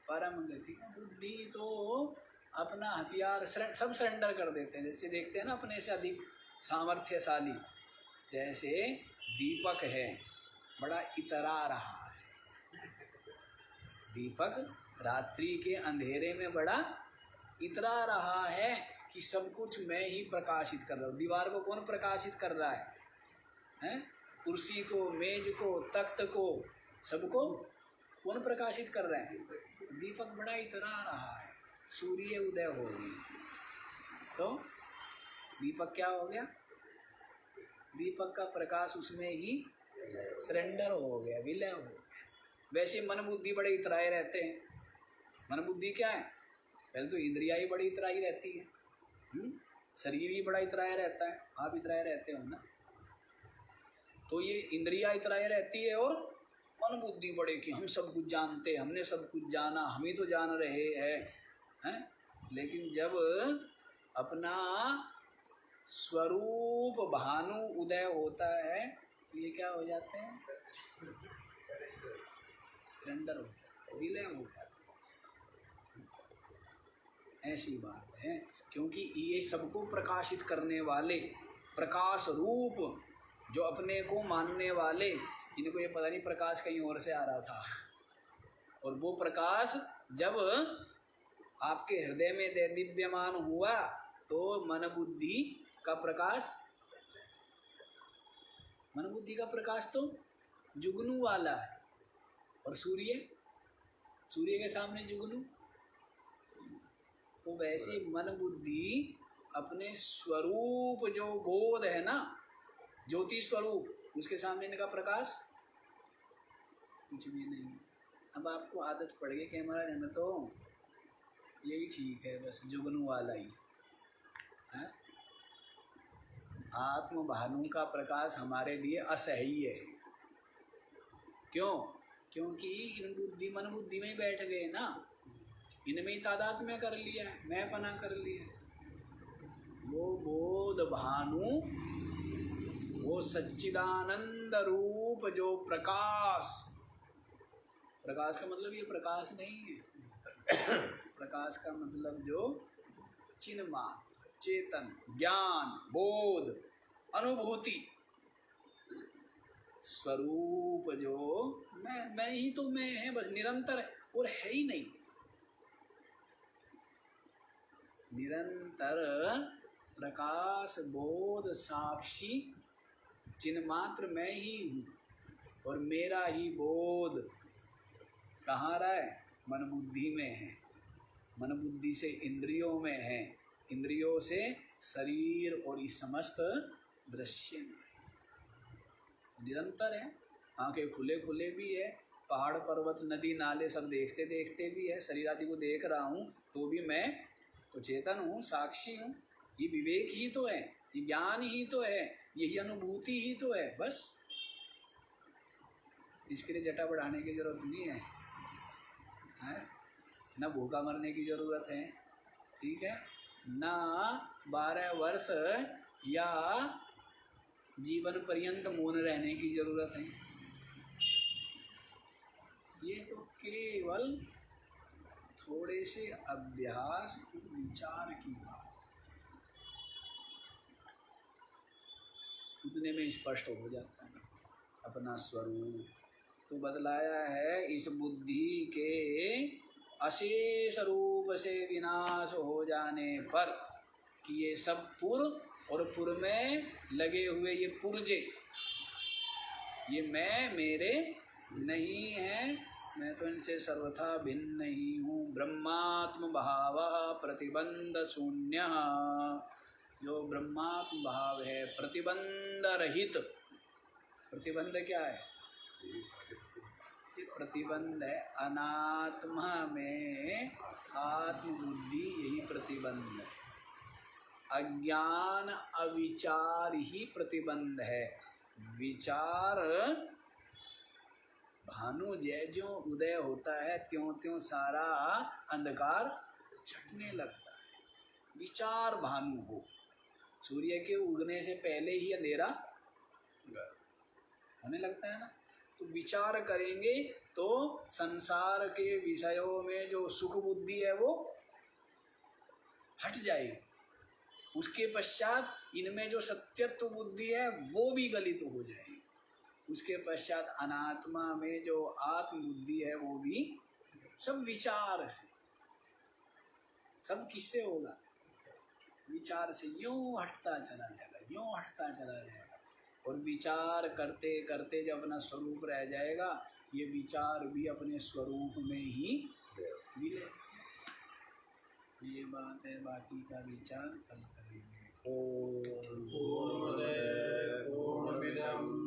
परम गति। बुद्धि तो अपना हथियार सब सरेंडर कर देते हैं। जैसे देखते हैं ना अपने से अधिक सामर्थ्यशाली, जैसे दीपक है, बड़ा इतरा रहा है। दीपक रात्रि के अंधेरे में बड़ा इतरा रहा है कि सब कुछ मैं ही प्रकाशित कर रहा हूँ। दीवार को कौन प्रकाशित कर रहा है, हैं? कुर्सी को, मेज को, तख्त को, सबको कौन प्रकाशित कर रहे हैं? दीपक बड़ा इतरा रहा है। सूर्य उदय हो गई तो दीपक क्या हो गया, दीपक का प्रकाश उसमें ही सरेंडर हो गया, विलय हो गया। वैसे मन बुद्धि बड़े इतराए रहते हैं। मन बुद्धि क्या है, पहले तो इंद्रिया ही बड़ी इतराई रहती है, शरीर ही बड़ा इतराया रहता है। आप इतराए रहते हो ना, तो ये इंद्रिया इतराए रहती है और मन बुद्धि बड़े कि हम सब कुछ जानते, हमने सब कुछ जाना, हम ही तो जान रहे हैं। लेकिन जब अपना स्वरूप भानु उदय होता है तो ये क्या हो जाते हैं, सरेंडर हो जाते, विलय हो जाते। ऐसी बात है, क्योंकि ये सबको प्रकाशित करने वाले प्रकाश रूप जो अपने को मानने वाले, इनको ये पता नहीं प्रकाश कहीं और से आ रहा था। और वो प्रकाश जब आपके हृदय में दिव्यमान हुआ तो मन बुद्धि का प्रकाश, मन बुद्धि का प्रकाश तो जुगनू वाला है। और सूर्य, सूर्य के सामने जुगनू। तो वैसे मन बुद्धि अपने स्वरूप जो बोध है ना, ज्योति स्वरूप, उसके सामने इनका प्रकाश कुछ भी नहीं। अब आपको आदत पड़ गई कि हमारा जन्म तो यही ठीक है, बस जुगनू वाला ही है। आत्म भानु का प्रकाश हमारे लिए असह्य है। क्यों? क्योंकि इन बुद्धि मन बुद्धि में ही बैठ गए ना, इनमें ही तादात्म्य कर लिया है, मैं पना कर लिया है। वो बोध भानु, वो सच्चिदानंद रूप जो प्रकाश, प्रकाश का मतलब ये प्रकाश नहीं है। प्रकाश का मतलब जो चिन्मा, चेतन, ज्ञान, बोध, अनुभूति स्वरूप जो मैं ही तो मैं है, बस निरंतर है और है ही नहीं। निरंतर प्रकाश बोध साक्षी चिन्मात्र मैं ही हूँ। और मेरा ही बोध कहाँ रहा है, मन बुद्धि में है, मन बुद्धि से इंद्रियों में है, इंद्रियों से शरीर और इस समस्त दृश्य में निरंतर है। आंखें खुले खुले भी है, पहाड़ पर्वत नदी नाले सब देखते देखते भी है, शरीर आदि को देख रहा हूँ तो भी मैं तो चेतन हूँ, साक्षी हूँ। ये विवेक ही तो है, ये ज्ञान ही तो है, यही अनुभूति ही तो है। बस इसके लिए जटा बढ़ाने की जरूरत नहीं है, न भूखा मरने की जरूरत है, ठीक है, ना 12 वर्ष या जीवन पर्यंत मौन रहने की जरूरत है। ये तो केवल थोड़े से अभ्यास विचार की बात, उतने में स्पष्ट हो जाता है अपना स्वरूप। तो बदलाया है इस बुद्धि के अशेष रूप से विनाश हो जाने पर कि ये सब पुर और पुर में लगे हुए ये पुर्जे, ये मैं मेरे नहीं है, मैं तो इनसे सर्वथा भिन्न नहीं हूँ। ब्रह्मात्म भाव प्रतिबंध शून्य, जो ब्रह्मात्म भाव है प्रतिबंध रहित। प्रतिबंध क्या है? प्रतिबंध है अनात्मा में आत्म बुद्धि, यही प्रतिबंध है। अज्ञान अविचार ही प्रतिबंध है। विचार भानु जय ज्यों उदय होता है त्यों त्यों सारा अंधकार छटने लगता है। विचार भानु हो, सूर्य के उगने से पहले ही अंधेरा होने लगता है ना। तो विचार करेंगे तो संसार के विषयों में जो सुख बुद्धि है वो हट जाएगी। उसके पश्चात इनमें जो सत्यत्व बुद्धि है वो भी गलित हो जाएगी। उसके पश्चात अनात्मा में जो आत्म बुद्धि है वो भी सब विचार से, सब किससे होगा? विचार से। यूं हटता चला जाएगा, यूं हटता चला जाएगा। और विचार करते करते जब अपना स्वरूप रह जाएगा, ये विचार भी अपने स्वरूप में ही मिले। ये बात है, बाकी का विचार कल करेंगे। ओम पूर्णमद पूर्णमिदं